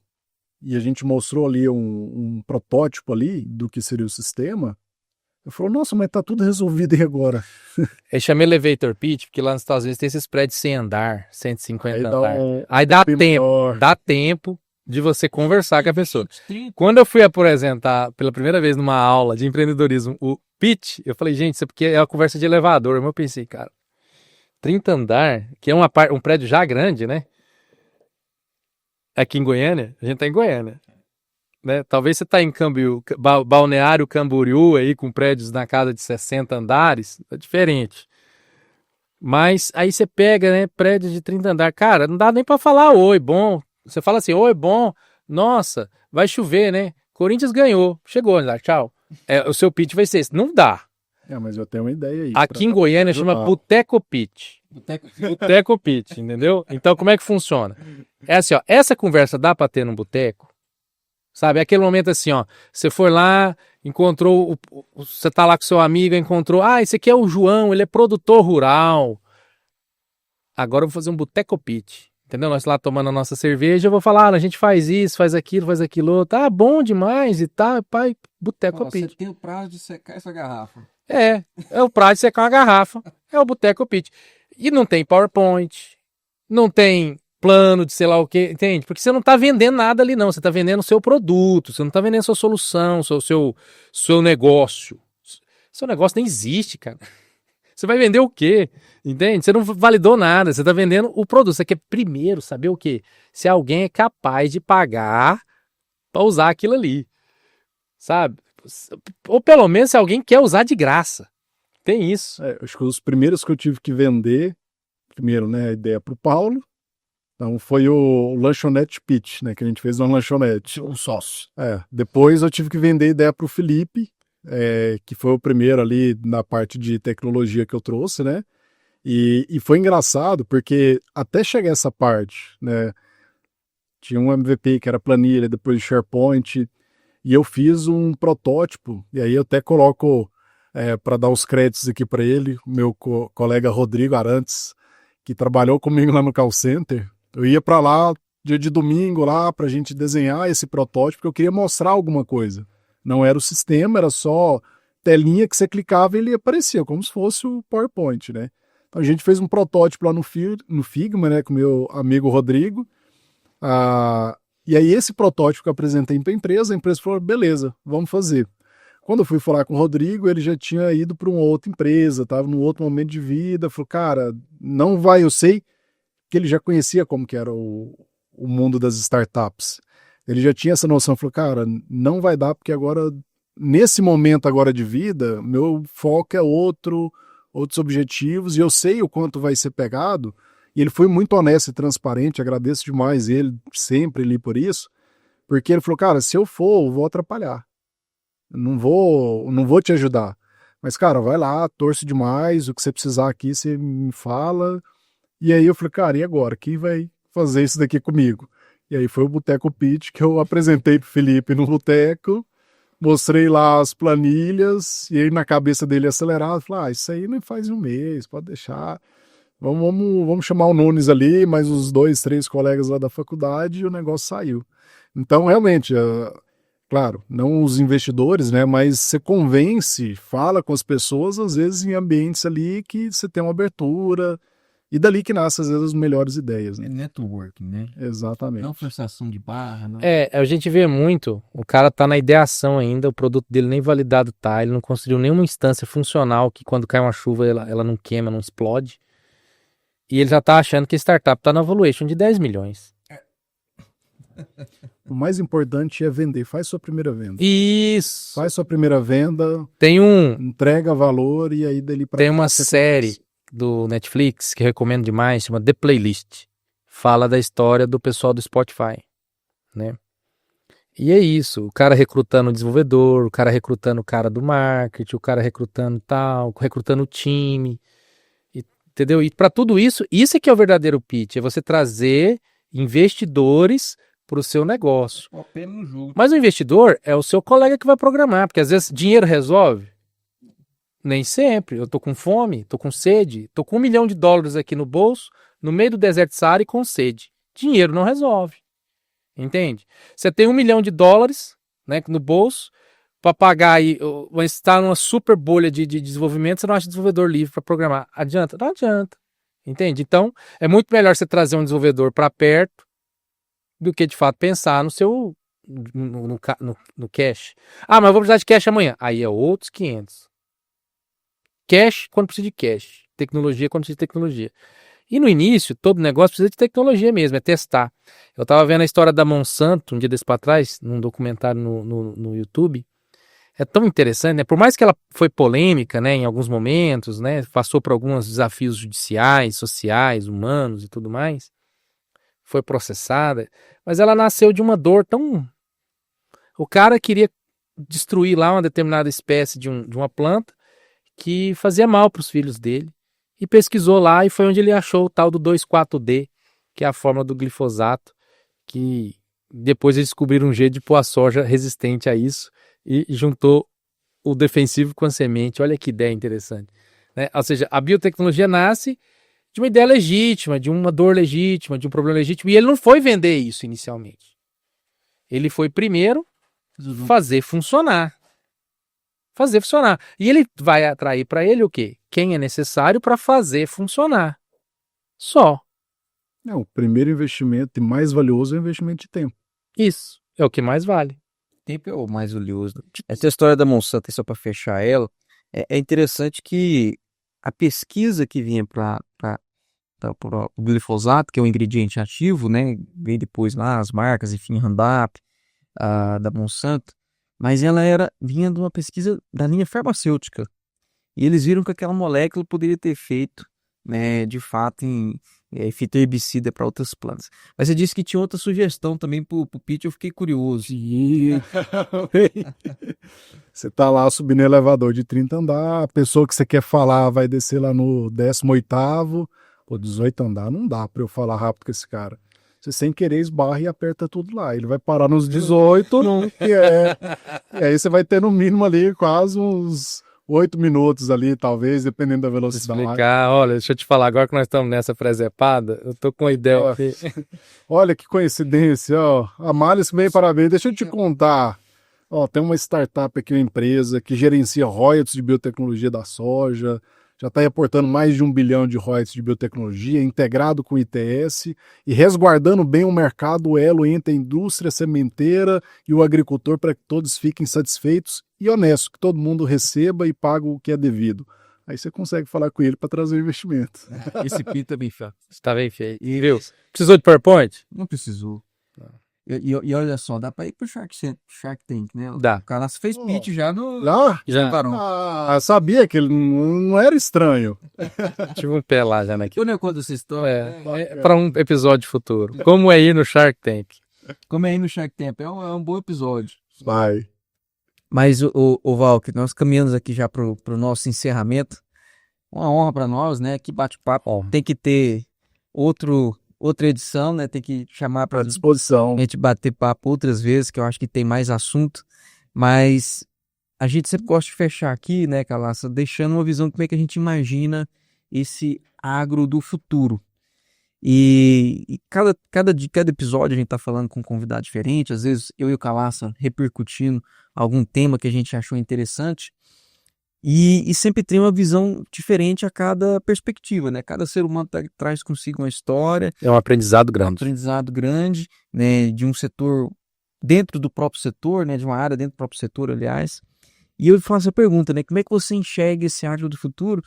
e a gente mostrou ali um protótipo ali do que seria o sistema, eu falei, nossa, mas tá tudo resolvido e agora? Eu chamei elevator pitch, porque lá nos Estados Unidos tem esses prédios sem andar, 150 andar. Aí dá tempo de você conversar com a pessoa. Quando eu fui apresentar pela primeira vez numa aula de empreendedorismo o pitch, eu falei, gente, isso é porque é uma conversa de elevador. Eu pensei, cara, 30 andar, que é um prédio já grande, né? Aqui em Goiânia, a gente tá em Goiânia. Né? Talvez você tá em Balneário Camboriú aí com prédios na casa de 60 andares, é diferente. Mas aí você pega, né, prédios de 30 andares, cara, não dá nem para falar oi, bom. Você fala assim, oi, bom, nossa, vai chover, né? Corinthians ganhou, chegou, andar, tchau. O seu pitch vai ser esse. Não dá. Mas eu tenho uma ideia aí. Aqui em Goiânia chama Boteco Pitch. Boteco Pitch, entendeu? Então como é que funciona? É assim, ó, essa conversa dá para ter num boteco? Sabe, é aquele momento assim, ó, você foi lá, encontrou, você tá lá com seu amigo, encontrou, esse aqui é o João, ele é produtor rural. Agora eu vou fazer um boteco pitch, entendeu? Nós lá tomando a nossa cerveja, eu vou falar, a gente faz isso, faz aquilo outro, bom demais e tal, pai, boteco pitch. Você tem o prazo de secar essa garrafa. É o prazo de secar uma garrafa, é o boteco pitch. E não tem PowerPoint, não tem plano de sei lá o que, entende? Porque você não está vendendo nada ali não, você está vendendo o seu produto, você não está vendendo a sua solução, seu negócio. Seu negócio nem existe, cara. Você vai vender o quê? Entende? Você não validou nada, você está vendendo o produto. Você quer primeiro saber o quê? Se alguém é capaz de pagar para usar aquilo ali, sabe? Ou pelo menos se alguém quer usar de graça. Tem isso. Acho que os primeiros que eu tive que vender, primeiro, né, a ideia para o Paulo. Então foi o lanchonete pitch, né, que a gente fez uma lanchonete. Um sócio. Depois eu tive que vender a ideia para o Felipe, que foi o primeiro ali na parte de tecnologia que eu trouxe, né? E foi engraçado porque até chegar essa parte, né, tinha um MVP que era planilha, depois SharePoint, e eu fiz um protótipo, e aí eu até coloco para dar os créditos aqui para ele, o meu colega Rodrigo Arantes, que trabalhou comigo lá no call center, eu ia para lá dia de domingo lá pra gente desenhar esse protótipo, porque eu queria mostrar alguma coisa. Não era o sistema, era só telinha que você clicava e ele aparecia, como se fosse o PowerPoint, né? Então a gente fez um protótipo lá no Figma, né, com o meu amigo Rodrigo. E aí esse protótipo que eu apresentei para a empresa falou, beleza, vamos fazer. Quando eu fui falar com o Rodrigo, ele já tinha ido para uma outra empresa, estava num outro momento de vida, falou, cara, não vai, eu sei que ele já conhecia como que era o mundo das startups. Ele já tinha essa noção, falou, cara, não vai dar, porque agora, nesse momento agora de vida, meu foco é outros objetivos, e eu sei o quanto vai ser pegado, e ele foi muito honesto e transparente, agradeço demais ele, sempre ali por isso, porque ele falou, cara, se eu for, eu vou atrapalhar. Não vou te ajudar. Mas, cara, vai lá, torce demais, o que você precisar aqui, você me fala. E aí eu falei, cara, e agora? Quem vai fazer isso daqui comigo? E aí foi o Boteco Pitch que eu apresentei pro Felipe no boteco, mostrei lá as planilhas, e aí na cabeça dele acelerado, falei, isso aí não faz um mês, pode deixar. Vamos chamar o Nunes ali, mais uns 2, 3 colegas lá da faculdade, e o negócio saiu. Então, realmente, claro, não os investidores, né? Mas você convence, fala com as pessoas, às vezes em ambientes ali que você tem uma abertura, e dali que nascem, às vezes, as melhores ideias, né? É networking, né? Exatamente. Não forçação de barra, não. A gente vê muito, o cara tá na ideação ainda, o produto dele nem validado tá, ele não construiu nenhuma instância funcional que quando cai uma chuva ela não queima, não explode. E ele já tá achando que a startup tá na valuation de 10 milhões. O mais importante é vender. Faz sua primeira venda. Isso. Faz sua primeira venda, Tem entrega valor e aí dali pra Tem uma você série do Netflix que eu recomendo demais, chama The Playlist. Fala da história do pessoal do Spotify, né? E é isso, o cara recrutando o desenvolvedor, o cara recrutando o cara do marketing, o cara recrutando tal, recrutando o time, entendeu? E para tudo isso, isso é que é o verdadeiro pitch, é você trazer investidores para o seu negócio. Mas o investidor é o seu colega que vai programar, porque às vezes dinheiro resolve. Nem sempre. Eu tô com fome, tô com sede, tô com $1 milhão aqui no bolso, no meio do deserto de Saara e com sede. Dinheiro não resolve. Entende? Você tem $1 milhão, né, no bolso, para pagar aí, mas está numa super bolha de desenvolvimento, você não acha desenvolvedor livre para programar. Adianta? Não adianta. Entende? Então, é muito melhor você trazer um desenvolvedor para perto do que, de fato, pensar no seu no cash. Mas eu vou precisar de cash amanhã. Aí é outros 500. Cash quando precisa de cash. Tecnologia quando precisa de tecnologia. E no início, todo negócio precisa de tecnologia mesmo, é testar. Eu estava vendo a história da Monsanto um dia desse para trás, num documentário no YouTube. É tão interessante, né? Por mais que ela foi polêmica, né, em alguns momentos, né, passou por alguns desafios judiciais, sociais, humanos e tudo mais, foi processada, mas ela nasceu de uma dor tão... O cara queria destruir lá uma determinada espécie de uma planta que fazia mal para os filhos dele, e pesquisou lá e foi onde ele achou o tal do 2,4-D, que é a fórmula do glifosato, que depois eles descobriram um jeito de pôr a soja resistente a isso, e juntou o defensivo com a semente. Olha que ideia interessante, né? Ou seja, a biotecnologia nasce de uma ideia legítima, de uma dor legítima, de um problema legítimo, e ele não foi vender isso inicialmente. Ele foi primeiro fazer funcionar. E ele vai atrair para ele o quê? Quem é necessário para fazer funcionar. Só. O primeiro investimento e mais valioso é o investimento de tempo. Isso. É o que mais vale. Tempo é o mais valioso. Essa história da Monsanto, só para fechar ela, é interessante que a pesquisa que vinha para o glifosato, que é o ingrediente ativo, né? Veio depois lá as marcas, enfim, Roundup, da Monsanto, mas ela vinha de uma pesquisa da linha farmacêutica. E eles viram que aquela molécula poderia ter feito, né, de fato, efeito herbicida para outras plantas. Mas você disse que tinha outra sugestão também para o pitch, eu fiquei curioso. Sim. Você tá lá subindo o elevador de 30 andar, a pessoa que você quer falar vai descer lá no 18º, 18 andar, não dá para eu falar rápido com esse cara. Você sem querer esbarra e aperta tudo lá. Ele vai parar nos 18, e aí você vai ter no mínimo ali quase uns 8 minutos ali, talvez, dependendo da velocidade. Explicar, olha, deixa eu te falar, agora que nós estamos nessa presepada, eu tô com uma ideia aqui. Olha que coincidência, ó. Amális, bem, parabéns. Deixa eu te contar. Ó, tem uma startup aqui, uma empresa que gerencia royalties de biotecnologia da soja, já está reportando mais de 1 bilhão de royalties de biotecnologia, integrado com o ITS e resguardando bem o mercado, o elo entre a indústria sementeira e o agricultor para que todos fiquem satisfeitos e honestos, que todo mundo receba e pague o que é devido. Aí você consegue falar com ele para trazer o investimento. Esse PI tá bem feito. Está bem feito. Viu? Precisou de PowerPoint? Não precisou. E olha só, dá pra ir pro Shark Tank, né? Dá. O cara fez pitch já no Já. Barão. Sabia que ele não era estranho. Tive um pé lá já, né? Eu não conto essa história. Para um episódio futuro. Como é ir no Shark Tank? Como é ir no Shark Tank? É um bom episódio. Vai. Mas, o Val, que nós caminhamos aqui já pro nosso encerramento. Uma honra para nós, né? Que bate-papo. Tem que ter outra edição, né? Tem que chamar para disposição. A gente bater papo outras vezes, que eu acho que tem mais assunto. Mas a gente sempre gosta de fechar aqui, né, Calaça, deixando uma visão de como é que a gente imagina esse agro do futuro. E cada episódio a gente tá falando com um convidado diferente, às vezes eu e o Calaça repercutindo algum tema que a gente achou interessante. E sempre tem uma visão diferente a cada perspectiva, né? Cada ser humano traz consigo uma história. É um aprendizado grande. Um aprendizado grande, né? De um setor dentro do próprio setor, né? De uma área dentro do próprio setor, aliás. E eu faço a pergunta, né? Como é que você enxerga esse agro do futuro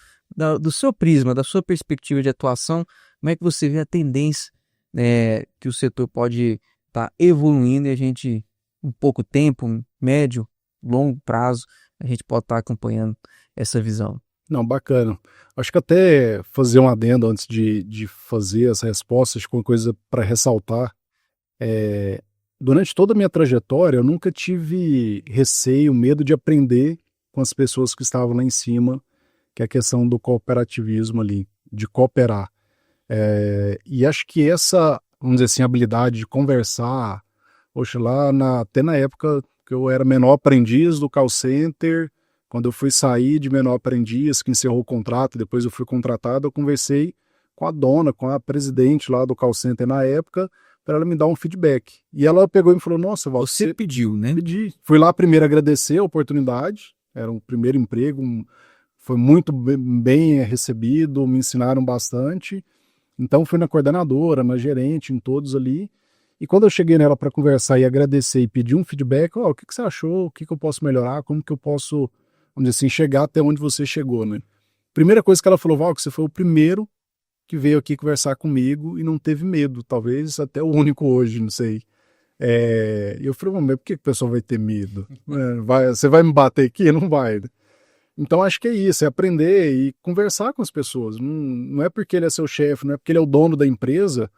do seu prisma, da sua perspectiva de atuação? Como é que você vê a tendência, né, que o setor pode estar evoluindo e a gente, em pouco tempo, médio, longo prazo, a gente pode estar acompanhando essa visão? Não, bacana. Acho que até fazer um adendo antes de fazer essa resposta, acho que uma coisa para ressaltar. Durante toda a minha trajetória, eu nunca tive receio, medo de aprender com as pessoas que estavam lá em cima, que é a questão do cooperativismo ali, de cooperar. E acho que essa, vamos dizer assim, habilidade de conversar, poxa, até na época que eu era menor aprendiz do call center, quando eu fui sair de menor aprendiz, que encerrou o contrato, depois eu fui contratado, eu conversei com a dona, com a presidente lá do call center na época, para ela me dar um feedback. E ela pegou e me falou, nossa, Val, você pediu, né? Pedi. Fui lá primeiro agradecer a oportunidade, era um primeiro emprego, foi muito bem recebido, me ensinaram bastante. Então fui na coordenadora, na gerente, em todos ali. E quando eu cheguei nela para conversar e agradecer e pedir um feedback, o que você achou, o que eu posso melhorar, como que eu posso, vamos dizer assim, chegar até onde você chegou, né? Primeira coisa que ela falou, Val, que você foi o primeiro que veio aqui conversar comigo e não teve medo, talvez até o único hoje, não sei. Eu falei, mas por que o pessoal vai ter medo? Você vai me bater aqui? Não vai, né? Então acho que é isso, é aprender e conversar com as pessoas. Não é porque ele é seu chefe, não é porque ele é o dono da empresa,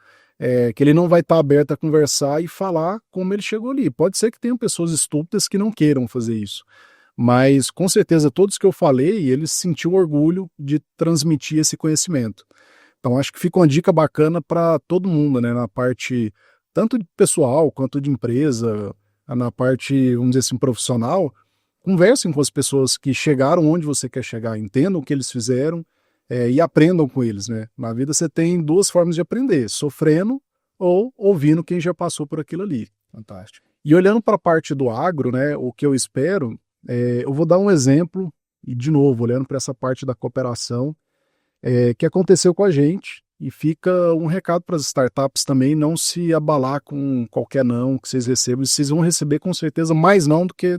que ele não vai estar aberto a conversar e falar como ele chegou ali. Pode ser que tenham pessoas estúpidas que não queiram fazer isso, mas com certeza todos que eu falei, eles sentiram orgulho de transmitir esse conhecimento. Então acho que fica uma dica bacana para todo mundo, né, na parte tanto de pessoal quanto de empresa, na parte, vamos dizer assim, profissional. Conversem com as pessoas que chegaram onde você quer chegar, entendam o que eles fizeram e aprendam com eles, né? Na vida você tem duas formas de aprender, sofrendo ou ouvindo quem já passou por aquilo ali. Fantástico. E olhando para a parte do agro, né, o que eu espero, eu vou dar um exemplo, e de novo, olhando para essa parte da cooperação, que aconteceu com a gente, e fica um recado para as startups também, não se abalar com qualquer não que vocês recebam, vocês vão receber com certeza mais não do que...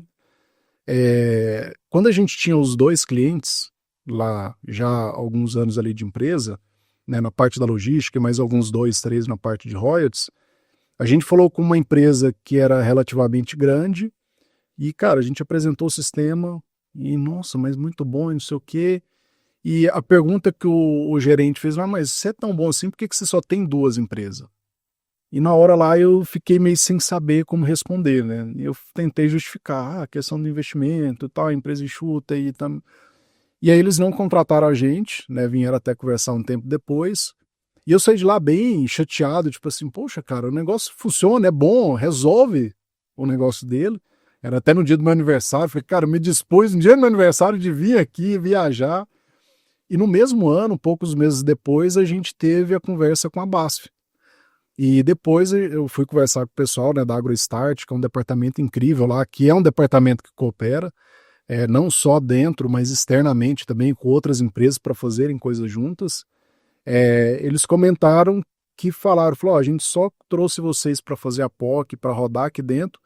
Quando a gente tinha os 2 clientes, lá já há alguns anos ali de empresa, né, na parte da logística, mais alguns 2, 3 na parte de royalties, a gente falou com uma empresa que era relativamente grande, e cara, a gente apresentou o sistema, e nossa, mas muito bom, e não sei o quê. E a pergunta que o gerente fez, mas você é tão bom assim, por que você só tem 2 empresas? E na hora lá eu fiquei meio sem saber como responder, né? Eu tentei justificar a questão do investimento e tal, a empresa enxuta e tal. E aí eles não contrataram a gente, né? Vieram até conversar um tempo depois. E eu saí de lá bem chateado, tipo assim, poxa, cara, o negócio funciona, é bom, resolve o negócio dele. Era até no dia do meu aniversário. Falei, cara, eu me dispus no dia do meu aniversário de vir aqui, viajar. E no mesmo ano, poucos meses depois, a gente teve a conversa com a BASF. E depois eu fui conversar com o pessoal, né, da AgroStart, que é um departamento incrível lá, que é um departamento que coopera, não só dentro, mas externamente também com outras empresas para fazerem coisas juntas. Eles comentaram que falaram, a gente só trouxe vocês para fazer a POC, para rodar aqui dentro,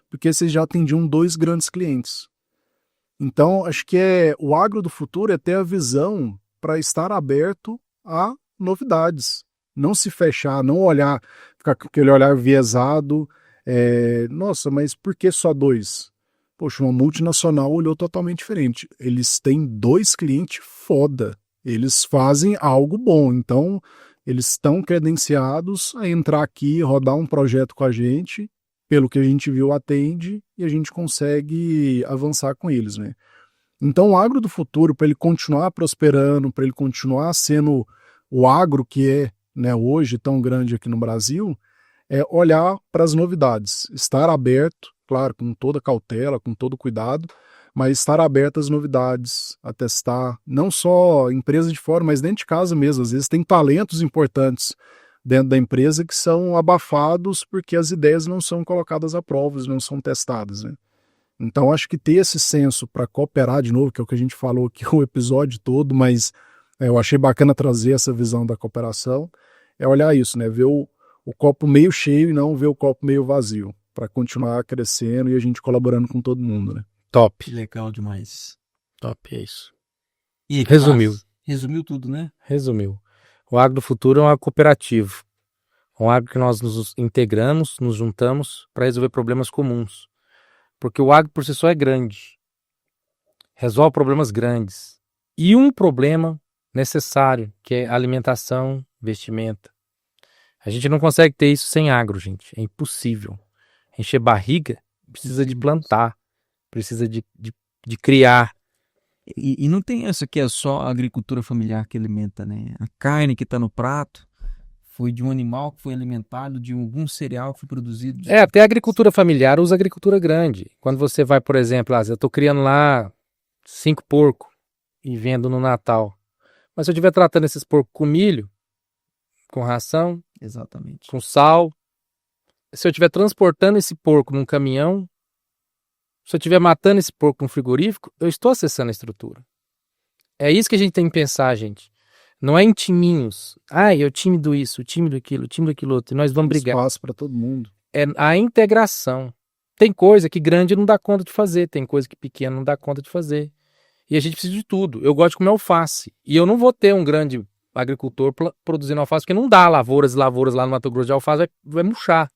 porque vocês já atendiam 2 grandes clientes. Então, acho que o agro do futuro é ter a visão para estar aberto a novidades. Não se fechar, não olhar, ficar com aquele olhar viesado. Nossa, mas por que só 2? Poxa, uma multinacional olhou totalmente diferente. Eles têm 2 clientes foda. Eles fazem algo bom. Então, eles estão credenciados a entrar aqui, rodar um projeto com a gente. Pelo que a gente viu, atende e a gente consegue avançar com eles, né? Então, o agro do futuro, para ele continuar prosperando, para ele continuar sendo o agro que é, né, hoje tão grande aqui no Brasil, é olhar para as novidades, estar aberto, claro, com toda cautela, com todo cuidado, mas estar aberto às novidades, a testar, não só empresas de fora, mas dentro de casa mesmo. Às vezes tem talentos importantes dentro da empresa que são abafados porque as ideias não são colocadas à prova, não são testadas, né? Então acho que ter esse senso para cooperar de novo, que é o que a gente falou aqui o episódio todo, mas eu achei bacana trazer essa visão da cooperação, é olhar isso, né? Ver o copo meio cheio e não ver o copo meio vazio, para continuar crescendo e a gente colaborando com todo mundo, né? Top. Legal demais. Top, é isso. E aí, Resumiu. Resumiu tudo, né? Resumiu. O agro do futuro é um agro cooperativo. Um agro que nós nos integramos, nos juntamos para resolver problemas comuns. Porque o agro por si só é grande. Resolve problemas grandes. E um problema necessário, que é alimentação, vestimenta. A gente não consegue ter isso sem agro, gente. É impossível. Encher barriga precisa de plantar, precisa de criar. E não tem essa que é só a agricultura familiar que alimenta, né? A carne que está no prato foi de um animal que foi alimentado, de algum cereal que foi produzido. Até a agricultura familiar usa agricultura grande. Quando você vai, por exemplo, eu estou criando lá 5 porcos e vendo no Natal. Mas se eu estiver tratando esses porcos com milho, com ração, exatamente, com sal, se eu estiver transportando esse porco num caminhão, se eu estiver matando esse porco num frigorífico, eu estou acessando a estrutura. É isso que a gente tem que pensar, gente. Não é em timinhos. Eu tímido isso, tímido aquilo, tímido aquilo outro. E nós vamos brigar. Espaço para todo mundo. É a integração. Tem coisa que grande não dá conta de fazer, tem coisa que pequena não dá conta de fazer. E a gente precisa de tudo. Eu gosto de comer alface. E eu não vou ter um grande agricultor produzindo alface, porque não dá lavouras e lavouras lá no Mato Grosso de alface, vai murchar.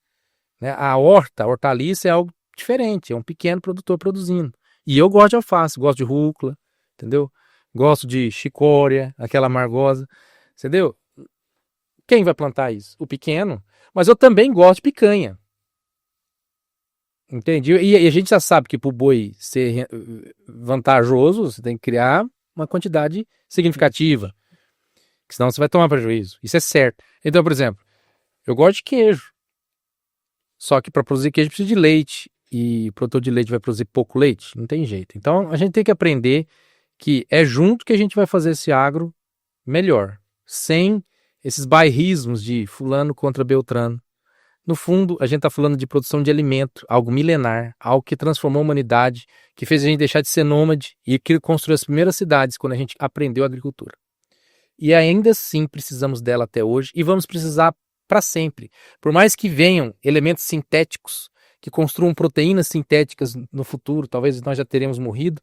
Né? A hortaliça é algo diferente, é um pequeno produtor produzindo. E eu gosto de alface, gosto de rúcula, entendeu? Gosto de chicória, aquela amargosa, entendeu? Quem vai plantar isso? O pequeno. Mas eu também gosto de picanha. Entendi. E a gente já sabe que para o boi ser vantajoso, você tem que criar uma quantidade significativa. Que senão você vai tomar prejuízo. Isso é certo. Então, por exemplo, eu gosto de queijo. Só que para produzir queijo precisa de leite. E o produtor de leite vai produzir pouco leite? Não tem jeito. Então, a gente tem que aprender que é junto que a gente vai fazer esse agro melhor. Sem esses bairrismos de fulano contra beltrano. No fundo, a gente está falando de produção de alimento, algo milenar, algo que transformou a humanidade, que fez a gente deixar de ser nômade e que construiu as primeiras cidades quando a gente aprendeu a agricultura. E ainda assim precisamos dela até hoje e vamos precisar para sempre. Por mais que venham elementos sintéticos que construam proteínas sintéticas no futuro, talvez nós já teremos morrido,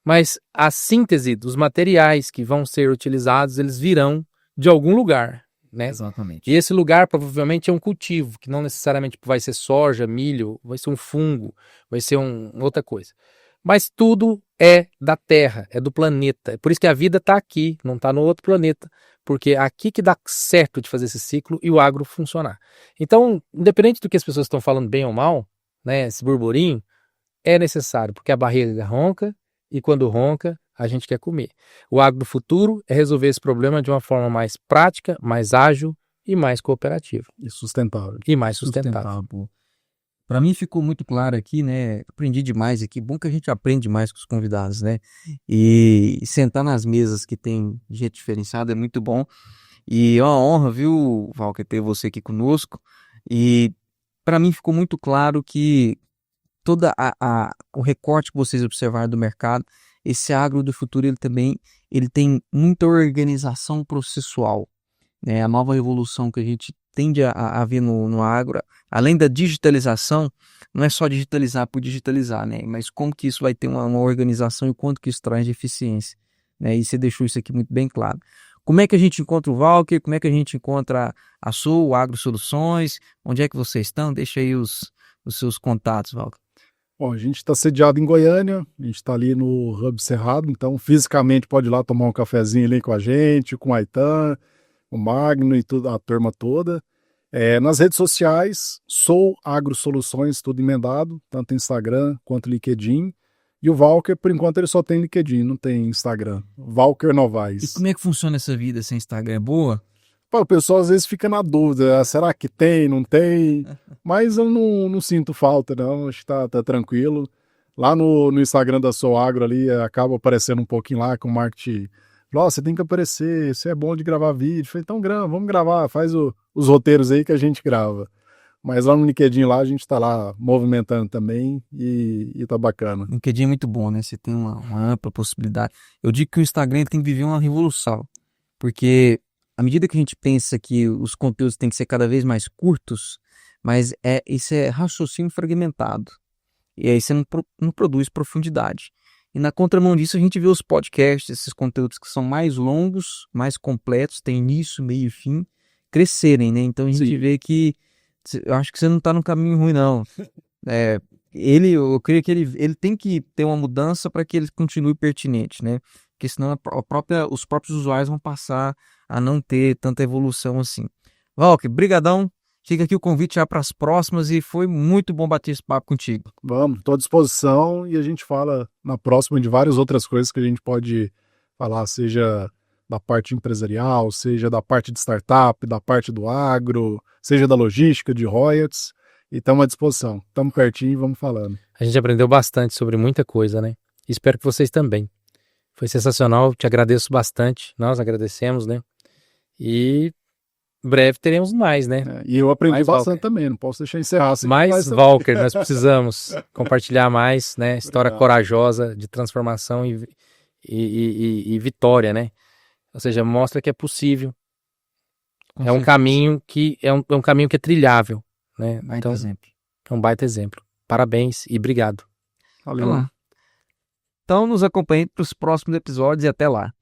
mas a síntese dos materiais que vão ser utilizados, eles virão de algum lugar, né? Exatamente. E esse lugar provavelmente é um cultivo, que não necessariamente vai ser soja, milho, vai ser um fungo, vai ser outra coisa. Mas tudo é da Terra, é do planeta. É por isso que a vida está aqui, não está no outro planeta. Porque é aqui que dá certo de fazer esse ciclo e o agro funcionar. Então, independente do que as pessoas estão falando bem ou mal, né, esse burburinho, é necessário, porque a barriga ronca e quando ronca, a gente quer comer. O agro do futuro é resolver esse problema de uma forma mais prática, mais ágil e mais cooperativa. E sustentável. E mais sustentável. Para mim ficou muito claro aqui, né? Aprendi demais aqui. Bom que a gente aprende mais com os convidados, né? E sentar nas mesas que tem gente diferenciada é muito bom. E é uma honra, viu, Walker, ter você aqui conosco. E para mim ficou muito claro que toda o recorte que vocês observaram do mercado, esse agro do futuro, ele tem muita organização processual, né? A nova revolução que a gente tende a ver no agro, além da digitalização, não é só digitalizar por digitalizar, né? Mas como que isso vai ter uma organização e o quanto que isso traz de eficiência, né? E você deixou isso aqui muito bem claro. Como é que a gente encontra o Walker? Como é que a gente encontra a Sul, o Agro Soluções? Onde é que vocês estão? Deixa aí os seus contatos, Walker. Bom, a gente está sediado em Goiânia, a gente está ali no Hub Cerrado, então fisicamente pode ir lá tomar um cafezinho ali com a gente, com o Aitan, o Magno e tudo, a turma toda. Nas redes sociais, sou Agro Soluções, tudo emendado, tanto Instagram quanto LinkedIn. E o Walker, por enquanto, ele só tem LinkedIn, não tem Instagram. Walker Novaes. E como é que funciona essa vida sem Instagram? É boa? Pô, o pessoal às vezes fica na dúvida, será que tem, não tem? Mas eu não sinto falta, não, acho que tá tranquilo. Lá no Instagram da Sou Agro ali, acaba aparecendo um pouquinho lá com o marketing. Falou, você tem que aparecer, você é bom de gravar vídeo. Falei, então vamos gravar, faz os roteiros aí que a gente grava. Mas lá no LinkedIn lá, a gente tá lá movimentando também e tá bacana. O LinkedIn é muito bom, né? Você tem uma ampla possibilidade. Eu digo que o Instagram tem que viver uma revolução, porque à medida que a gente pensa que os conteúdos têm que ser cada vez mais curtos, mas isso é raciocínio fragmentado. E aí você não produz profundidade. E na contramão disso, a gente vê os podcasts, esses conteúdos que são mais longos, mais completos, tem início, meio e fim, crescerem, né? Então a gente vê que eu acho que você não está no caminho ruim, não. Eu creio que ele tem que ter uma mudança para que ele continue pertinente, né? Porque senão os próprios usuários vão passar a não ter tanta evolução assim. Walker, brigadão. Fica aqui o convite já para as próximas e foi muito bom bater esse papo contigo. Vamos, estou à disposição e a gente fala na próxima de várias outras coisas que a gente pode falar, seja da parte empresarial, seja da parte de startup, da parte do agro, seja da logística, de royalties, e estamos à disposição. Estamos pertinho e vamos falando. A gente aprendeu bastante sobre muita coisa, né? Espero que vocês também. Foi sensacional, te agradeço bastante, nós agradecemos, né? E breve teremos mais, né? E eu aprendi mais bastante Walker. Também, não posso deixar encerrar. Mais Walker, nós precisamos compartilhar mais, né? História corajosa de transformação e vitória, né? Ou seja, mostra que é possível. Com é um certeza. caminho que é um caminho que é trilhável, né? Baita exemplo. É um baita exemplo. Parabéns e obrigado. Valeu. Então nos acompanhe para os próximos episódios e até lá.